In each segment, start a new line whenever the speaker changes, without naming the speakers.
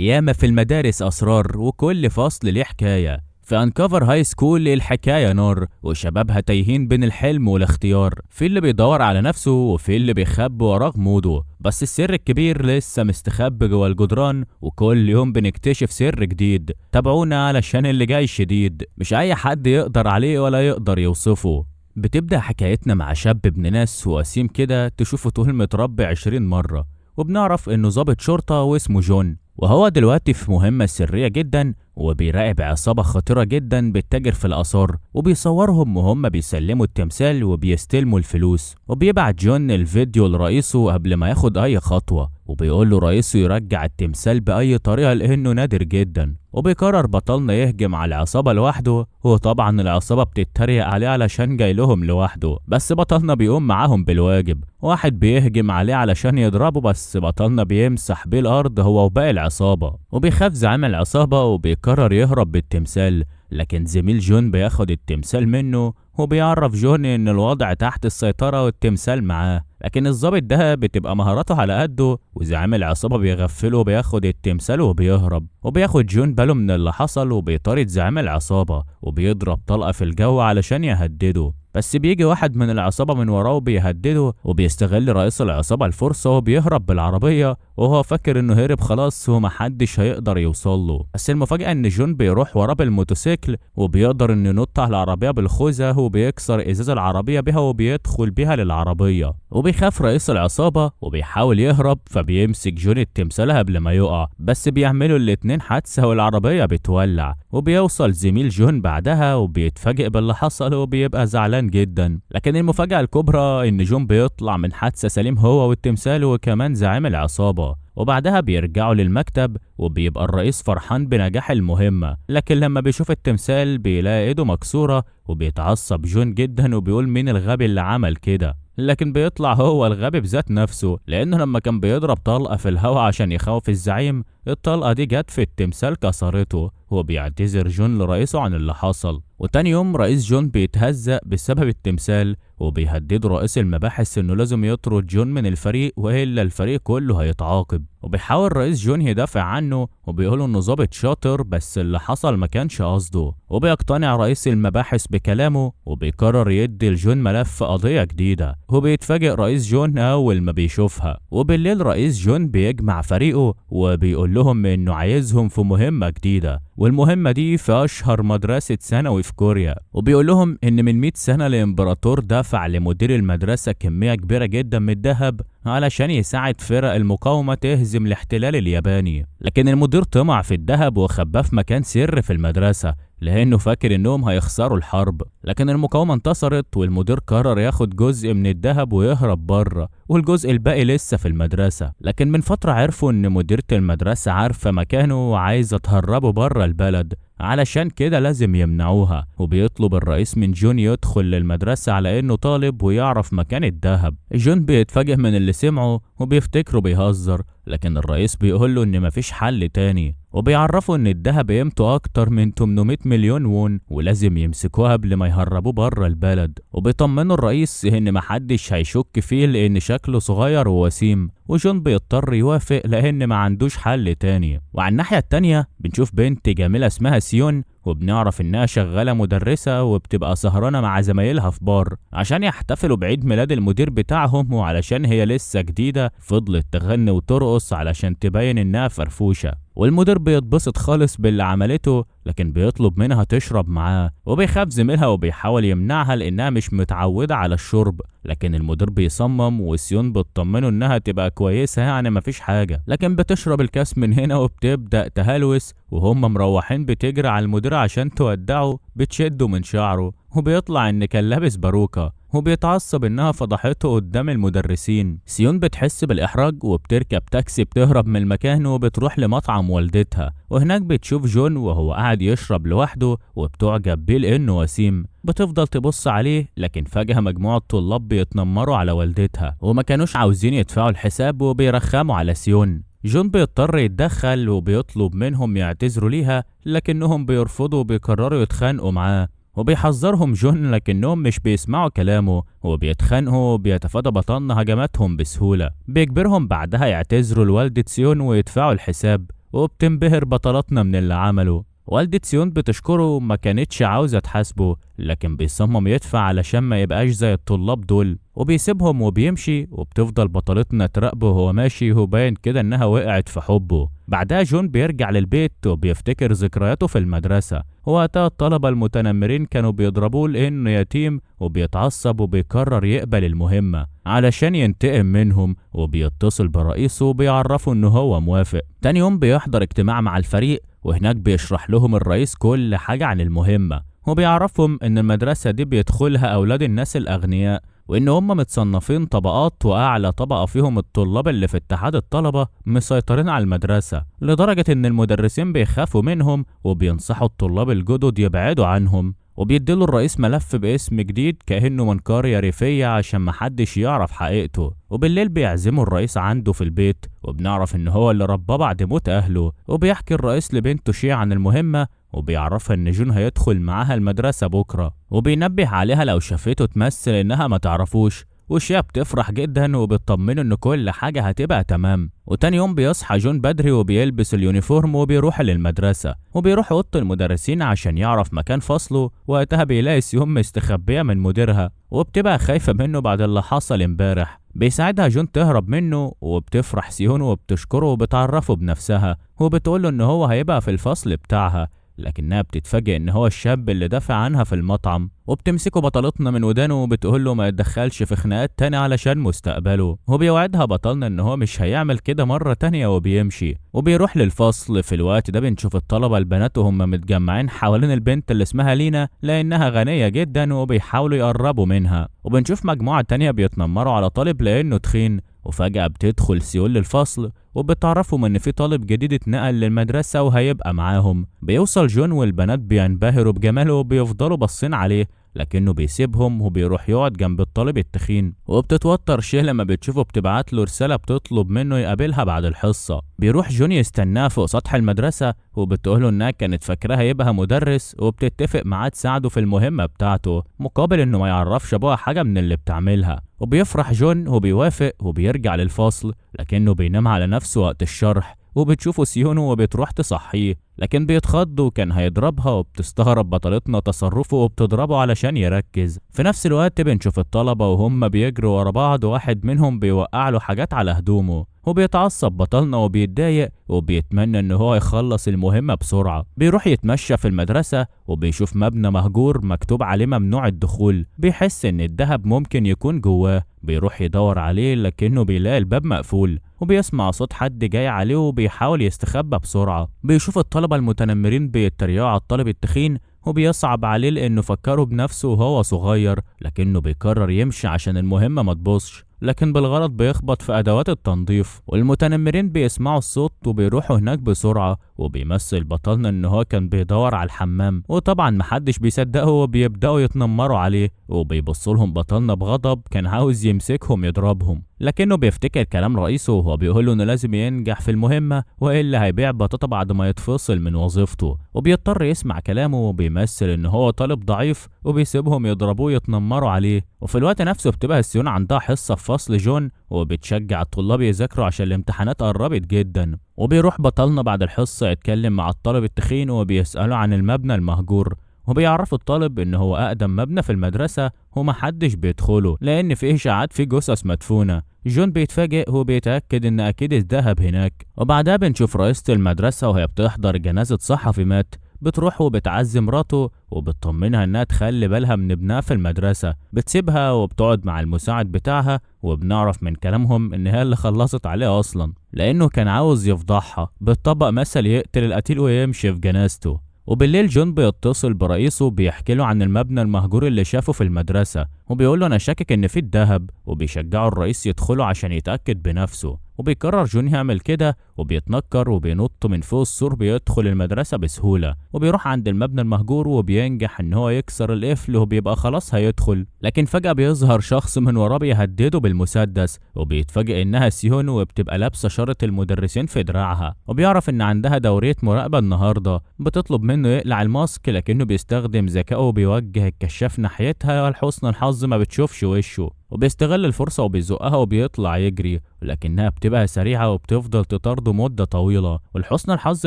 ياما في المدارس أسرار وكل فصل ليه حكاية. في أنكفر هاي سكول الحكاية نار وشبابها تايهين بين الحلم والاختيار، في اللي بيدور على نفسه وفي اللي بيخبي وراه غموضه، بس السر الكبير لسه مستخبي جوا الجدران، وكل يوم بنكتشف سر جديد. تابعونا علشان اللي جاي شديد، مش أي حد يقدر عليه ولا يقدر يوصفه. بتبدأ حكايتنا مع شاب ابن ناس وسيم كده تشوفه طول متربي 20 مرة، وبنعرف انه ضابط شرطة واسمه جون، وهو دلوقتي في مهمة سرية جدا وبيراقب عصابة خطيرة جدا بتتاجر في الآثار، وبيصورهم وهم بيسلموا التمثال وبيستلموا الفلوس، وبيبعت جون الفيديو لرئيسه قبل ما ياخد أي خطوة، وبيقول له رئيسه يرجع التمثال بأي طريقة لأنه نادر جدا. وبيقرر بطلنا يهجم على العصابة لوحده، وطبعا العصابة بتتريق عليه علشان جاي لهم لوحده، بس بطلنا بيقوم معاهم بالواجب. واحد بيهجم عليه علشان يضربه، بس بطلنا بيمسح بيه الأرض هو وباقي العصابة، وبيخاف زعيم العصابة وبيقرر يهرب بالتمثال، لكن زميل جون بياخد التمثال منه وبيعرف جون ان الوضع تحت السيطرة والتمثال معاه، لكن الضابط ده بتبقى مهاراته على قده، وزعيم العصابة بيغفله وبياخد التمثال وبيهرب. وبياخد جون باله من اللي حصل وبيطارد زعيم العصابة وبيضرب طلقة في الجو علشان يهدده، بس بيجي واحد من العصابة من وراه وبيهدده، وبيستغل رئيس العصابة الفرصة وبيهرب بالعربية وهو فاكر انه هرب خلاص ومحدش هيقدر يوصله. بس المفاجأة ان جون بيروح وراه بالموتوسيكل وبيقدر انه ينط على العربية بالخوذة وبيكسر ازاز العربية بيها وبيدخل بيها للعربية، وبيخاف رئيس العصابة وبيحاول يهرب، فبيمسك جون التمثال قبل ما يقع، بس بيعملوا الاتنين حادثة والعربية بتولع. وبيوصل زميل جون بعدها وبيتفاجئ باللي حصل وبيبقى زعلان جدا، لكن المفاجأة الكبرى ان جون بيطلع من حادثة سليم هو والتمثال وكمان زعيم العصابة. وبعدها بيرجعوا للمكتب وبيبقى الرئيس فرحان بنجاح المهمة، لكن لما بيشوف التمثال بيلاقي ايده مكسورة وبيتعصب جون جدا وبيقول مين الغبي اللي عمل كده، لكن بيطلع هو الغبي بذات نفسه، لانه لما كان بيضرب طلقة في الهواء عشان يخوف الزعيم، الطلقة دي جت في التمثال كسرته. وبيعتذر جون لرئيسه عن اللي حصل، وتاني يوم رئيس جون بيتهزأ بسبب التمثال، وبيهدد رئيس المباحث انه لازم يطرد جون من الفريق والا الفريق كله هيتعاقب. وبيحاول رئيس جون يدافع عنه وبيقول انه ضابط شاطر بس اللي حصل ما كانش قصده، وبيقتنع رئيس المباحث بكلامه وبيقرر يدي لجون ملف قضية جديدة، وبيتفاجئ رئيس جون اول ما بيشوفها. وبالليل رئيس جون بيجمع فريقه وبيقول لهم انه عايزهم في مهمة جديدة، والمهمة دي في اشهر مدرسة ثانوي في كوريا، وبيقول لهم ان من 100 سنة الامبراطور دفع لمدير المدرسة كمية كبيرة جدا من الذهب علشان يساعد فرق المقاومة تهزم الاحتلال الياباني، لكن المدير طمع في الذهب وخباه في مكان سر في المدرسة لانه فاكر انهم هيخسروا الحرب، لكن المقاومة انتصرت والمدير قرر ياخد جزء من الذهب ويهرب بره، والجزء الباقي لسه في المدرسة، لكن من فترة عرفوا ان مديرة المدرسة عارفة مكانه وعايزة تهربه بره البلد، علشان كده لازم يمنعوها. وبيطلب الرئيس من جون يدخل للمدرسة على انه طالب ويعرف مكان الذهب. جون بيتفاجئ من اللي سمعه وبيفتكره بيهزر، لكن الرئيس بيقوله ان مفيش حل تاني، وبيعرفوا ان الذهب قيمته اكتر من 800 مليون وون ولازم يمسكوها قبل ما يهربوه بره البلد. وبيطمنوا الرئيس ان محدش هيشك فيه لان شكله صغير ووسيم، وجون بيضطر يوافق لان ما عندوش حل تاني. وعلى الناحية التانية بنشوف بنت جميلة اسمها سيون، وبنعرف انها شغالة مدرسة وبتبقى سهرانة مع زمايلها في بار عشان يحتفلوا بعيد ميلاد المدير بتاعهم، وعلشان هي لسه جديدة فضلت تغني وترقص علشان تبين انها فرفوشة، والمدير بيتبسط خالص باللي عملته، لكن بيطلب منها تشرب معاه، وبيخاف زميلها وبيحاول يمنعها لانها مش متعودة على الشرب، لكن المدير بيصمم وسيون بتطمنه انها تبقى كويسة يعني مفيش حاجة، لكن بتشرب الكاس من هنا وبتبدأ تهلوس، وهم مروحين بتجري على المدير عشان تودعه بتشده من شعره، وبيطلع ان كان لابس باروكة، وبيتعصب انها فضحته قدام المدرسين. سيون بتحس بالاحراج وبتركب تاكسي بتهرب من المكان وبتروح لمطعم والدتها، وهناك بتشوف جون وهو قاعد يشرب لوحده وبتعجب بيه لانه وسيم، بتفضل تبص عليه، لكن فجأة مجموعة طلاب بيتنمروا على والدتها وما كانوش عاوزين يدفعوا الحساب وبيرخموا على سيون. جون بيضطر يتدخل وبيطلب منهم يعتذروا ليها، لكنهم بيرفضوا وبيقرروا يتخانقوا معاه، وبيحذرهم جون لكنهم مش بيسمعوا كلامه وبيتخانقوا وبيتفادى بطن هجماتهم بسهولة. بيجبرهم بعدها يعتذروا لوالدة سيون ويدفعوا الحساب، وبتنبهر بطلاتنا من اللي عمله. والدة سيون بتشكره، ما كانتش عاوزة تحاسبه، لكن بيصمم يدفع علشان ما يبقاش زي الطلاب دول، وبيسيبهم وبيمشي، وبتفضل بطلتنا تراقبه وهو ماشي، وباين كده انها وقعت في حبه. بعدها جون بيرجع للبيت وبيفتكر ذكرياته في المدرسة، وقتها الطلبة المتنمرين كانوا بيضربوه لانه يتيم، وبيتعصب وبيقرر يقبل المهمة علشان ينتقم منهم، وبيتصل برئيسه وبيعرفه انه هو موافق. تاني يوم بيحضر اجتماع مع الفريق، وهناك بيشرح لهم الرئيس كل حاجة عن المهمة، وبيعرفهم ان المدرسة دي بيدخلها اولاد الناس الاغنياء، وان هم متصنفين طبقات، واعلى طبقة فيهم الطلاب اللي في اتحاد الطلبة مسيطرين على المدرسة، لدرجة ان المدرسين بيخافوا منهم وبينصحوا الطلاب الجدد يبعدوا عنهم. وبيديله الرئيس ملف باسم جديد كأنه من قرية ريفية عشان محدش يعرف حقيقته. وبالليل بيعزموا الرئيس عنده في البيت، وبنعرف ان هو اللي رباه بعد موت اهله. وبيحكي الرئيس لبنته شيء عن المهمة، وبيعرفها ان جون هيدخل معاها المدرسة بكرة، وبينبه عليها لو شافته تمثل انها ما تعرفوش. وشيا بتفرح جدا وبتطمنه ان كل حاجة هتبقى تمام. وتاني يوم بيصحى جون بدري وبيلبس اليونيفورم وبيروح للمدرسة، وبيروح اوضه المدرسين عشان يعرف مكان فصله. وقتها بيلاقي سيون مستخبية من مديرها، وبتبقى خايفة منه بعد اللي حصل امبارح. بيساعدها جون تهرب منه، وبتفرح سيون وبتشكره وبتعرفه بنفسها، وبتقوله ان هو هيبقى في الفصل بتاعها، لكنها بتتفاجئ ان هو الشاب اللي دافع عنها في المطعم. وبتمسكه بطلتنا من ودانه وبتقوله ما يتدخلش في خناقات تاني علشان مستقبله، وبيوعدها بطلنا ان هو مش هيعمل كده مرة تانية، وبيمشي. وبيروح للفصل. في الوقت ده بنشوف الطلبة البنات وهم متجمعين حوالين البنت اللي اسمها لينا لانها غنية جدا، وبيحاولوا يقربوا منها. وبنشوف مجموعة تانية بيتنمروا على طالب لانه تخين. وفجأة بتدخل سيول للفصل، وبتعرفهم ان في طالب جديد اتنقل للمدرسة وهيبقى معاهم. بيوصل جون والبنات بينبهروا بجماله وبيفضلوا باصين عليه، لكنه بيسيبهم وبيروح يقعد جنب الطالب التخين. وبتتوتر شيه لما بتشوفه بتبعت له رسالة بتطلب منه يقابلها بعد الحصة. بيروح جون يستناها فوق سطح المدرسة، وبتقوله انها كانت فاكراه يبقى مدرس، وبتتفق معاه تساعده في المهمة بتاعته مقابل انه ما يعرفش ابوها حاجة من اللي بتعملها. وبيفرح جون وبيوافق وبيرجع للفصل، لكنه بينام على نفسه وقت الشرح. وبتشوفه سيونو وبتروح تصحيه، لكن بيتخض وكان هيضربها، وبتستغرب بطلتنا تصرفه وبتضربه علشان يركز. في نفس الوقت بنشوف الطلبة وهم بيجروا ورا بعض، واحد منهم بيوقع له حاجات على هدومه، وبيتعصب بطلنا وبيتضايق وبيتمنى ان هو يخلص المهمة بسرعة. بيروح يتمشى في المدرسة وبيشوف مبنى مهجور مكتوب عليه ممنوع الدخول، بيحس ان الذهب ممكن يكون جواه. بيروح يدور عليه لكنه بيلاقي الباب مقفول، وبيسمع صوت حد جاي عليه وبيحاول يستخبى بسرعة. بيشوف الطلبة المتنمرين بيتريقوا على الطالب التخين، وبيصعب عليه لانه فكره بنفسه وهو صغير، لكنه بيقرر يمشي عشان المهمة ما تبوظش، لكن بالغلط بيخبط في ادوات التنظيف. والمتنمرين بيسمعوا الصوت وبيروحوا هناك بسرعة، وبيمثل بطلنا ان هو كان بيدور على الحمام، وطبعا محدش بيصدقه وبيبدأوا يتنمروا عليه. وبيبصلهم بطلنا بغضب، كان عاوز يمسكهم يضربهم، لكنه بيفتكر كلام رئيسه وهو بيقوله انه لازم ينجح في المهمة والا هيبيع بطاطا بعد ما يتفصل من وظيفته. وبيضطر يسمع كلامه وبيمثل ان هو طالب ضعيف، وبيسيبهم يضربوه يتنمروا عليه. وفي الوقت نفسه بتبقى سيون عندها حصة في فصل جون، وبتشجع الطلاب يذاكروا عشان الامتحانات قربت جدا. وبيروح بطلنا بعد الحصة يتكلم مع الطالب التخين وبيسأله عن المبنى المهجور، وبيعرف الطالب ان هو اقدم مبنى في المدرسة ومحدش بيدخله لان فيه اشاعات فيه جثث مدفونة. جون بيتفاجئ وبيتأكد ان اكيد الذهب هناك. وبعدها بنشوف رئيسة المدرسة وهي بتحضر جنازة صحفي مات، بتروح وبتعزي مراته وبتطمنها انها تخلي بالها من ابنها في المدرسة. بتسيبها وبتقعد مع المساعد بتاعها، وبنعرف من كلامهم ان هي اللي خلصت عليه اصلا لانه كان عاوز يفضحها. بتطبق مثل يقتل القتيل ويمشي في جنازته. وبالليل جون بيتصل برئيسه بيحكي له عن المبنى المهجور اللي شافه في المدرسة، وبيقول له انا شاكك ان فيه الذهب، وبيشجعه الرئيس يدخله عشان يتأكد بنفسه. وبيقرر جون يعمل كده وبيتنكر وبينط من فوق السور، بيدخل المدرسة بسهولة وبيروح عند المبنى المهجور وبينجح ان هو يكسر القفل وبيبقى خلاص هيدخل. لكن فجأة بيظهر شخص من وراه بيهدده بالمسدس، وبيتفاجئ انها سيون وبتبقى لابسة شارة المدرسين في دراعها، وبيعرف ان عندها دورية مراقبة النهاردة. بتطلب منه يقلع الماسك لكنه بيستخدم ذكائه وبيوجه الكشاف ناحيتها، ولحسن الحظ ما بتشوفش وشه. وبيستغل الفرصة وبيزقها وبيطلع يجري، ولكنها بتبقى سريعة وبتفضل تطارده مدة طويلة، ولحسن الحظ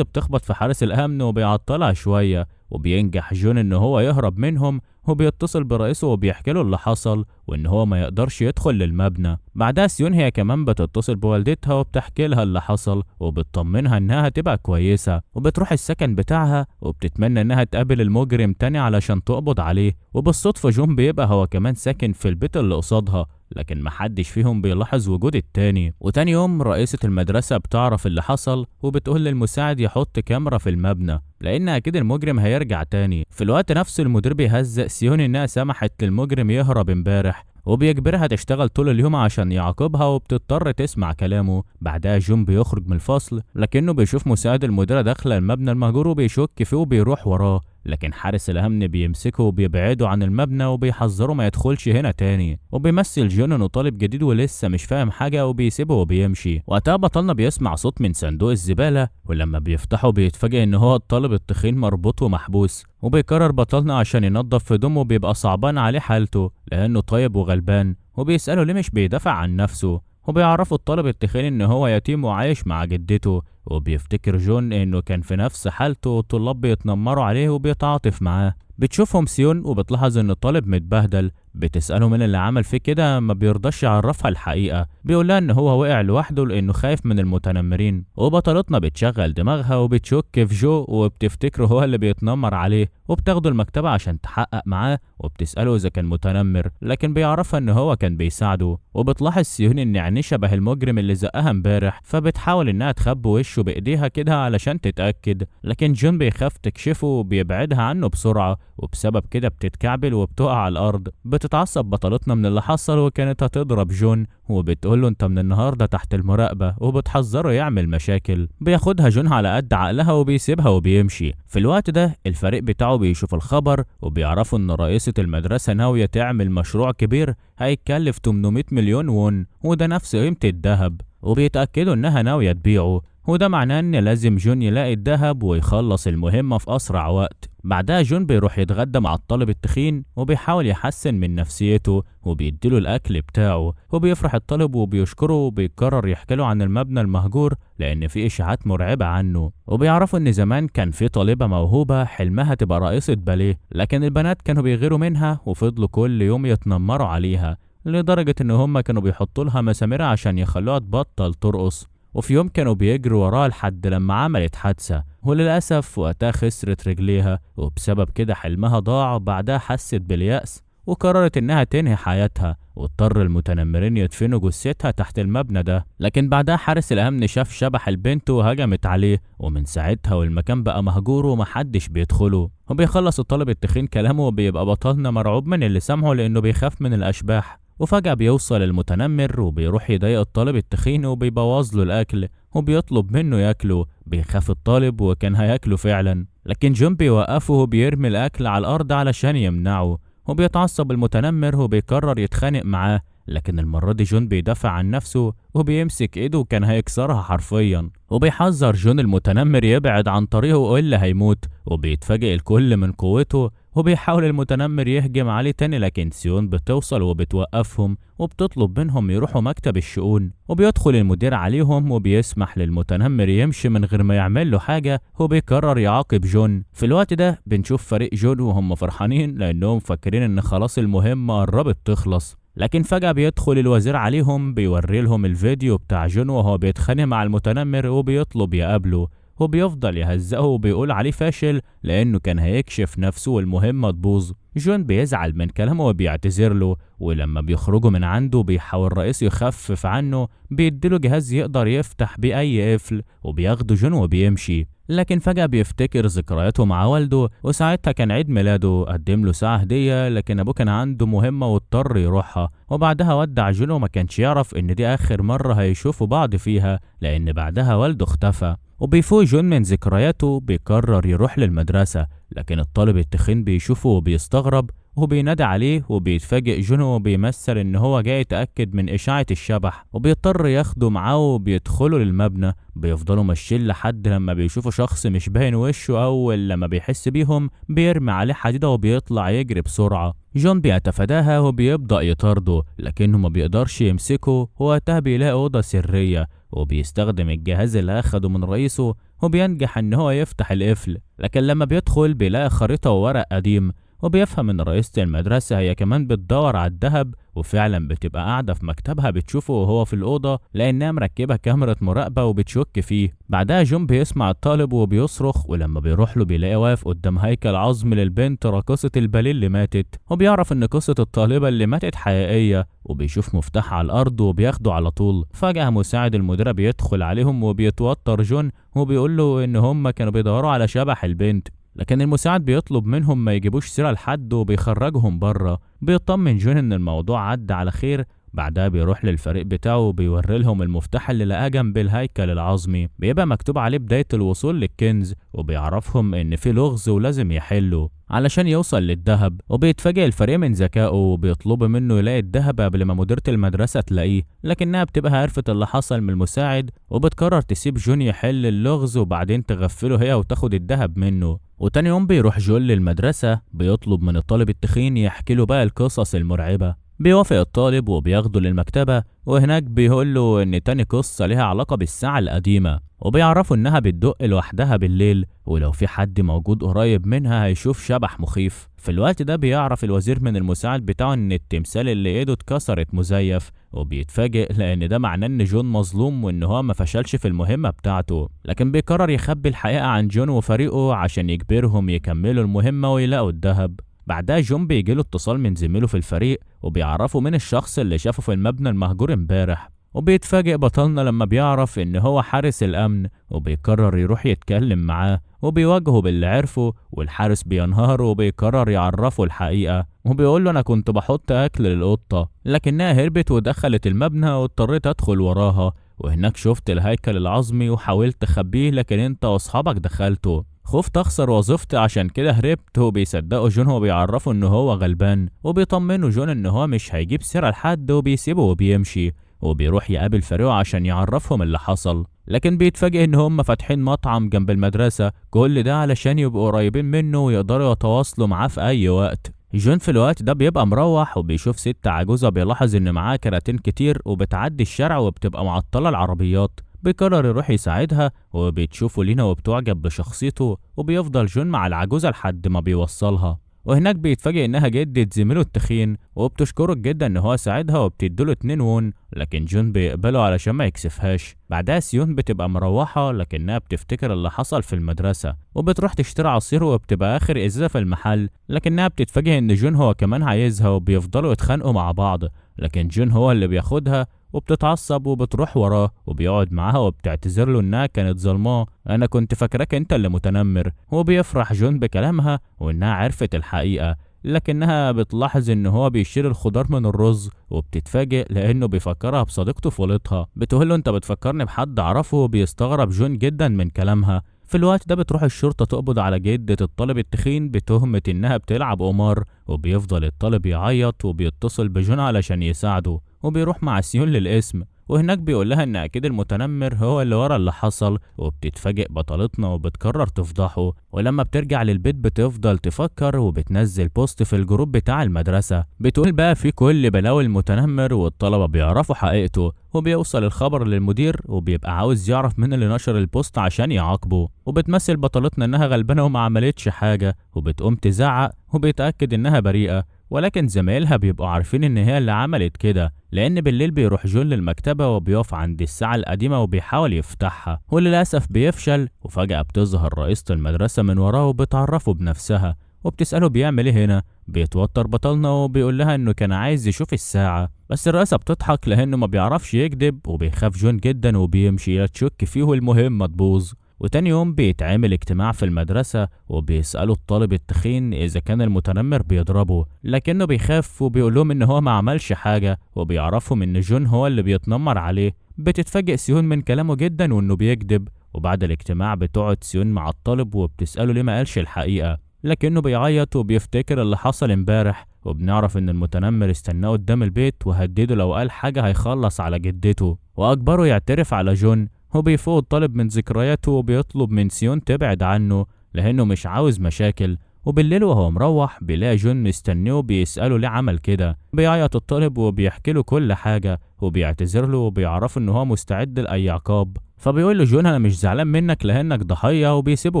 بتخبط في حارس الأمن وبيعطلها شوية، وبينجح جون إن هو يهرب منهم، وبيتصل برئيسه وبيحكي له اللي حصل وإن هو ما يقدرش يدخل للمبنى. بعدها سيون هي كمان بتتصل بوالدتها وبتحكي لها اللي حصل وبتطمنها إنها هتبقى كويسة، وبتروح السكن بتاعها وبتتمنى إنها تقابل المجرم تاني علشان تقبض عليه. وبالصدفة جون بيبقى هو كمان ساكن في البيت اللي قصادها، لكن محدش فيهم بيلاحظ وجود التاني. وتاني يوم رئيسة المدرسة بتعرف اللي حصل وبتقول للمساعد يحط كاميرا في المبنى لأن أكيد المجرم هيرجع تاني. في الوقت نفسه المدير بيهزق سيون إنها سمحت للمجرم يهرب امبارح، وبيجبرها تشتغل طول اليوم عشان يعاقبها وبتضطر تسمع كلامه. بعدها جون بيخرج من الفصل لكنه بيشوف مساعد المديرة داخله المبنى المهجور وبيشك فيه وبيروح وراه، لكن حارس الأمن بيمسكه وبيبعده عن المبنى وبيحذره ما يدخلش هنا تاني. وبيمثل جون انه طالب جديد ولسه مش فاهم حاجة وبيسيبه وبيمشي. وقتها بطلنا بيسمع صوت من صندوق الزبالة، ولما بيفتحه بيتفاجئ ان هو الطالب التخين مربوط ومحبوس. وبيقرر بطلنا عشان ينظف هدومه بيبقى صعبان عليه حالته لأنه طيب وغلبان، وبيسأله ليه مش بيدافع عن نفسه. وبيعرفوا الطالب التخين ان هو يتيم وعايش مع جدته، وبيفتكر جون انه كان في نفس حالته والطلاب بيتنمروا عليه وبيتعاطف معاه. بتشوفهم سيون وبتلاحظ ان الطالب متبهدل، بتسأله مين اللي عمل فيه كده، ما بيرضاش يعرفها الحقيقة. بيقولها ان هو وقع لوحده لانه خايف من المتنمرين. وبطلتنا بتشغل دماغها وبتشك في جو وبتفتكره هو اللي بيتنمر عليه، وبتاخده المكتبة عشان تحقق معاه وبتسأله اذا كان متنمر، لكن بيعرفها ان هو كان بيساعده. وبتلاحظ سيون ان عينيه شبه المجرم اللي زقها امبارح، فبتحاول انها تخبي وشه بايديها كده علشان تتأكد، لكن جون بيخاف تكشفه وبيبعدها عنه بسرعة، وبسبب كده بتتكعبل وبتقع على الارض. بتتعصب بطلتنا من اللي حصل وكانت هتضرب جون، وبتقوله انت من النهارده تحت المراقبة، وبتحذره يعمل مشاكل. بياخدها جون على قد عقلها وبيسيبها وبيمشي. في الوقت ده الفريق بتاعه بيشوف الخبر وبيعرفوا ان رئيسة المدرسة ناوية تعمل مشروع كبير هيكلف 800 مليون وون، وده نفس قيمة الذهب، وبيتأكدوا انها ناوية تبيعه، وده معناه ان لازم جون يلاقي الذهب ويخلص المهمة في اسرع وقت. بعدها جون بيروح يتغدى مع الطالب التخين وبيحاول يحسن من نفسيته وبيديله الاكل بتاعه، وبيفرح الطالب وبيشكره وبيقرر يحكيله عن المبنى المهجور لان في اشاعات مرعبة عنه. وبيعرفوا ان زمان كان في طالبة موهوبة حلمها تبقى رئيسة باليه، لكن البنات كانوا بيغيروا منها وفضلوا كل يوم يتنمروا عليها لدرجة ان هم كانوا بيحطوا لها مسامير عشان يخلوها تبطل ترقص. وفي يوم كانوا بيجروا وراها لحد لما عملت حادثة، وللأسف وقتها خسرت رجليها، وبسبب كده حلمها ضاع. بعدها حست باليأس وقررت إنها تنهي حياتها، واضطر المتنمرين يدفنوا جثتها تحت المبنى ده. لكن بعدها حارس الأمن شاف شبح البنت وهجمت عليه، ومن ساعتها والمكان بقى مهجور ومحدش بيدخله. وبيخلص الطالب التخين كلامه وبيبقى بطلنا مرعوب من اللي سامعه لأنه بيخاف من الأشباح. وفجأة بيوصل المتنمر وبيروح يضايق الطالب التخين وبيبوظ له الأكل وبيطلب منه ياكله. بيخاف الطالب وكان هياكله فعلا، لكن جون بيوقفه وبيرمي الأكل على الأرض علشان يمنعه. وبيتعصب المتنمر وبيقرر يتخانق معاه، لكن المرة دي جون بيدافع عن نفسه وبيمسك ايده وكان هيكسرها حرفيا. وبيحذر جون المتنمر يبعد عن طريقه والا هيموت، وبيتفاجئ الكل من قوته. وبيحاول المتنمر يهجم عليه تاني، لكن سيون بتوصل وبتوقفهم وبتطلب منهم يروحوا مكتب الشؤون. وبيدخل المدير عليهم وبيسمح للمتنمر يمشي من غير ما يعمل له حاجة، وبيقرر يعاقب جون. في الوقت ده بنشوف فريق جون وهم فرحانين لأنهم فاكرين إن خلاص المهمة قربت تخلص، لكن فجأة بيدخل الوزير عليهم بيوري لهم الفيديو بتاع جون وهو بيتخانق مع المتنمر وبيطلب يقابله، وبيفضل يهزقه وبيقول عليه فاشل لأنه كان هيكشف نفسه والمهمة تبوظ. جون بيزعل من كلامه وبيعتذر له، ولما بيخرجوا من عنده بيحاول الرئيس يخفف عنه، بيديله جهاز يقدر يفتح بيه أي قفل، وبياخده جون وبيمشي. لكن فجأة بيفتكر ذكرياته مع والده، وساعتها كان عيد ميلاده، قدم له ساعة هدية لكن أبوه كان عنده مهمة واضطر يروحها. وبعدها ودع جون وما كانش يعرف إن دي آخر مرة هيشوفوا بعض فيها لأن بعدها والده اختفى. وبيفوق جون من ذكرياته بيقرر يروح للمدرسة، لكن الطالب التخين بيشوفه وبيستغرب وبينادي عليه، وبيتفاجئ جون وبيمثل ان هو جاي يتأكد من اشاعة الشبح، وبيضطر ياخده معاه وبيدخلوا للمبنى. بيفضلوا ماشيين لحد لما بيشوفوا شخص مش باين وشه، اول لما بيحس بيهم بيرمي عليه حديدة وبيطلع يجري بسرعة. جون بيتفاداها وبيبدأ يطارده، لكنه ما بيقدرش يمسكه. وقتها بيلاقي أوضة سرية، وبيستخدم الجهاز اللي أخده من رئيسه، وبينجح إن هو يفتح القفل. لكن لما بيدخل بيلاقي خريطة وورق قديم، وبيفهم إن رئيسة المدرسة هي كمان بتدور على الذهب، وفعلا بتبقى قاعدة في مكتبها بتشوفه وهو في الأوضة، لأنها مركبة كاميرا مراقبة وبتشك فيه. بعدها جون بيسمع الطالب وبيصرخ، ولما بيروح له بيلاقيه واقف قدام هيكل عظم للبنت راقصة الباليه اللي ماتت، وبيعرف إن قصة الطالبة اللي ماتت حقيقية. وبيشوف مفتاح على الأرض وبياخده على طول. فجأة مساعد المديرة بيدخل عليهم وبيتوتر جون، وبيقول له إن هم كانوا بيدوروا على شبح البنت، لكن المساعد بيطلب منهم ما يجيبوش سيرة لحد وبيخرجهم بره. بيطمن جون ان الموضوع عدى على خير. بعدها بيروح للفريق بتاعه وبيوري لهم المفتاح اللي لقاه جنب الهيكل العظمي، بيبقى مكتوب عليه بداية الوصول للكنز، وبيعرفهم ان في لغز ولازم يحله علشان يوصل للذهب. وبيتفاجئ الفريق من ذكائه وبيطلب منه يلاقي الذهب قبل ما مديرة المدرسة تلاقيه، لكنها بتبقى عرفت اللي حصل من المساعد، وبتقرر تسيب جون يحل اللغز وبعدين تغفله هي وتاخد الذهب منه. وتاني يوم بيروح جون للمدرسة، بيطلب من الطالب التخين يحكي له بقى القصص المرعبة. بيوافق الطالب وبياخده للمكتبة، وهناك بيقول له إن تاني قصة ليها علاقة بالساعة القديمة، وبيعرفوا إنها بتدق لوحدها بالليل، ولو في حد موجود قريب منها هيشوف شبح مخيف. في الوقت ده بيعرف الوزير من المساعد بتاعه إن التمثال اللي إيده اتكسرت مزيف، وبيتفاجئ لأن ده معناه إن جون مظلوم وإن هو ما فشلش في المهمة بتاعته. لكن بيقرر يخبي الحقيقة عن جون وفريقه عشان يجبرهم يكملوا المهمة ويلاقوا الذهب. بعدها جون بيجيله اتصال من زميله في الفريق، وبيعرفوا من الشخص اللي شافه في المبنى المهجور امبارح. وبيتفاجئ بطلنا لما بيعرف ان هو حارس الامن، وبيقرر يروح يتكلم معاه، وبيواجهه باللي عرفه. والحارس بينهار وبيقرر يعرفه الحقيقة، وبيقول له انا كنت بحط اكل للقطة لكنها هربت ودخلت المبنى واضطريت ادخل وراها، وهناك شفت الهيكل العظمي وحاولت اخبيه لكن انت واصحابك دخلته. خفت اخسر وظيفتي عشان كده هربت. وبيصدقوا جون وبيعرفوا ان هو غلبان، وبيطمنوا جون ان هو مش هيجيب سيرة لحد، وبيسيبه وبيمشي. وبيروح يقابل فريقه عشان يعرفهم اللي حصل، لكن بيتفاجئ ان هم فاتحين مطعم جنب المدرسة، كل ده علشان يبقوا قريبين منه ويقدروا يتواصلوا معاه في اي وقت. جون في الوقت ده بيبقى مروح وبيشوف ست عجوزة، بيلاحظ ان معاها كراتين كتير وبتعدي الشارع وبتبقى معطلة العربيات. بيقرر يروح يساعدها، وبتشوفه لينا وبتعجب بشخصيته، وبيفضل جون مع العجوزة لحد ما بيوصلها. وهناك بيتفاجئ انها جدة زميله التخين، وبتشكره جدا ان هو ساعدها وبتديله 2 وون، لكن جون بيقبله علشان ما يكسفهاش. بعدها سيون بتبقى مروحة لكنها بتفتكر اللي حصل في المدرسة، وبتروح تشتري عصير وبتبقى اخر ازازة في المحل، لكنها بتتفاجئ ان جون هو كمان عايزها، وبيفضلوا يتخانقوا مع بعض، لكن جون هو اللي بياخدها. وبتتعصب وبتروح وراه وبيقعد معاها وبتعتذر له انها كانت ظلماه، انا كنت فاكراك انت اللي متنمر. وبيفرح جون بكلامها وانها عرفت الحقيقة، لكنها بتلاحظ ان هو بيشيل الخضار من الرز، وبتتفاجئ لانه بيفكرها بصديقته في ولدها. بتقول له انت بتفكرني بحد اعرفه، وبيستغرب جون جدا من كلامها. في الوقت ده بتروح الشرطة تقبض على جدة الطالب التخين بتهمة انها بتلعب قمار، وبيفضل الطالب يعيط وبيتصل بجون علشان يساعده. وبيروح مع سيون للقسم، وهناك بيقول لها ان اكيد المتنمر هو اللي ورا اللي حصل. وبتتفاجئ بطلتنا وبتقرر تفضحه. ولما بترجع للبيت بتفضل تفكر، وبتنزل بوست في الجروب بتاع المدرسة بتقول بقى في كل بلاوي المتنمر، والطلبة بيعرفوا حقيقته. وبيوصل الخبر للمدير، وبيبقى عاوز يعرف مين اللي نشر البوست عشان يعاقبه. وبتمثل بطلتنا انها غلبانة وما عملتش حاجة، وبتقوم تزعق وبيتأكد انها بريئة، ولكن زمايلها بيبقوا عارفين ان هي اللي عملت كده، لان بالليل بيروح جون للمكتبة وبيقف عند الساعة القديمة وبيحاول يفتحها، وللأسف بيفشل. وفجأة بتظهر رئيسة المدرسة من وراه وبتعرفه بنفسها، وبتسأله بيعمل ايه هنا. بيتوتر بطلنا وبيقول لها انه كان عايز يشوف الساعة، بس الرئيسة بتضحك لانه ما بيعرفش يكذب، وبيخاف جون جدا وبيمشي لا تشك فيه والمهمة تبوظ. وتاني يوم بيتعمل اجتماع في المدرسة، وبيسألوا الطالب التخين إذا كان المتنمر بيضربه، لكنه بيخاف وبيقول لهم إن هو ما عملش حاجة، وبيعرفهم إن جون هو اللي بيتنمر عليه. بتتفاجئ سيون من كلامه جدا وإنه بيكذب. وبعد الاجتماع بتقعد سيون مع الطالب وبتسأله ليه ما قالش الحقيقة، لكنه بيعيط وبيفتكر اللي حصل امبارح، وبنعرف ان المتنمر استناه قدام البيت وهدده لو قال حاجة هيخلص على جدته، واجبره يعترف على جون. هو بيفوق الطالب من ذكرياته وبيطلب من سيون تبعد عنه لانه مش عاوز مشاكل. وبالليل وهو مروح بيلاقي جون مستنيه وبيسأله ليه عمل كده. بيعيط الطالب وبيحكي له كل حاجة وبيعتذر له وبيعرفه ان هو مستعد لأي عقاب. فبيقول له جون انا مش زعلان منك لانك ضحية، وبيسيبه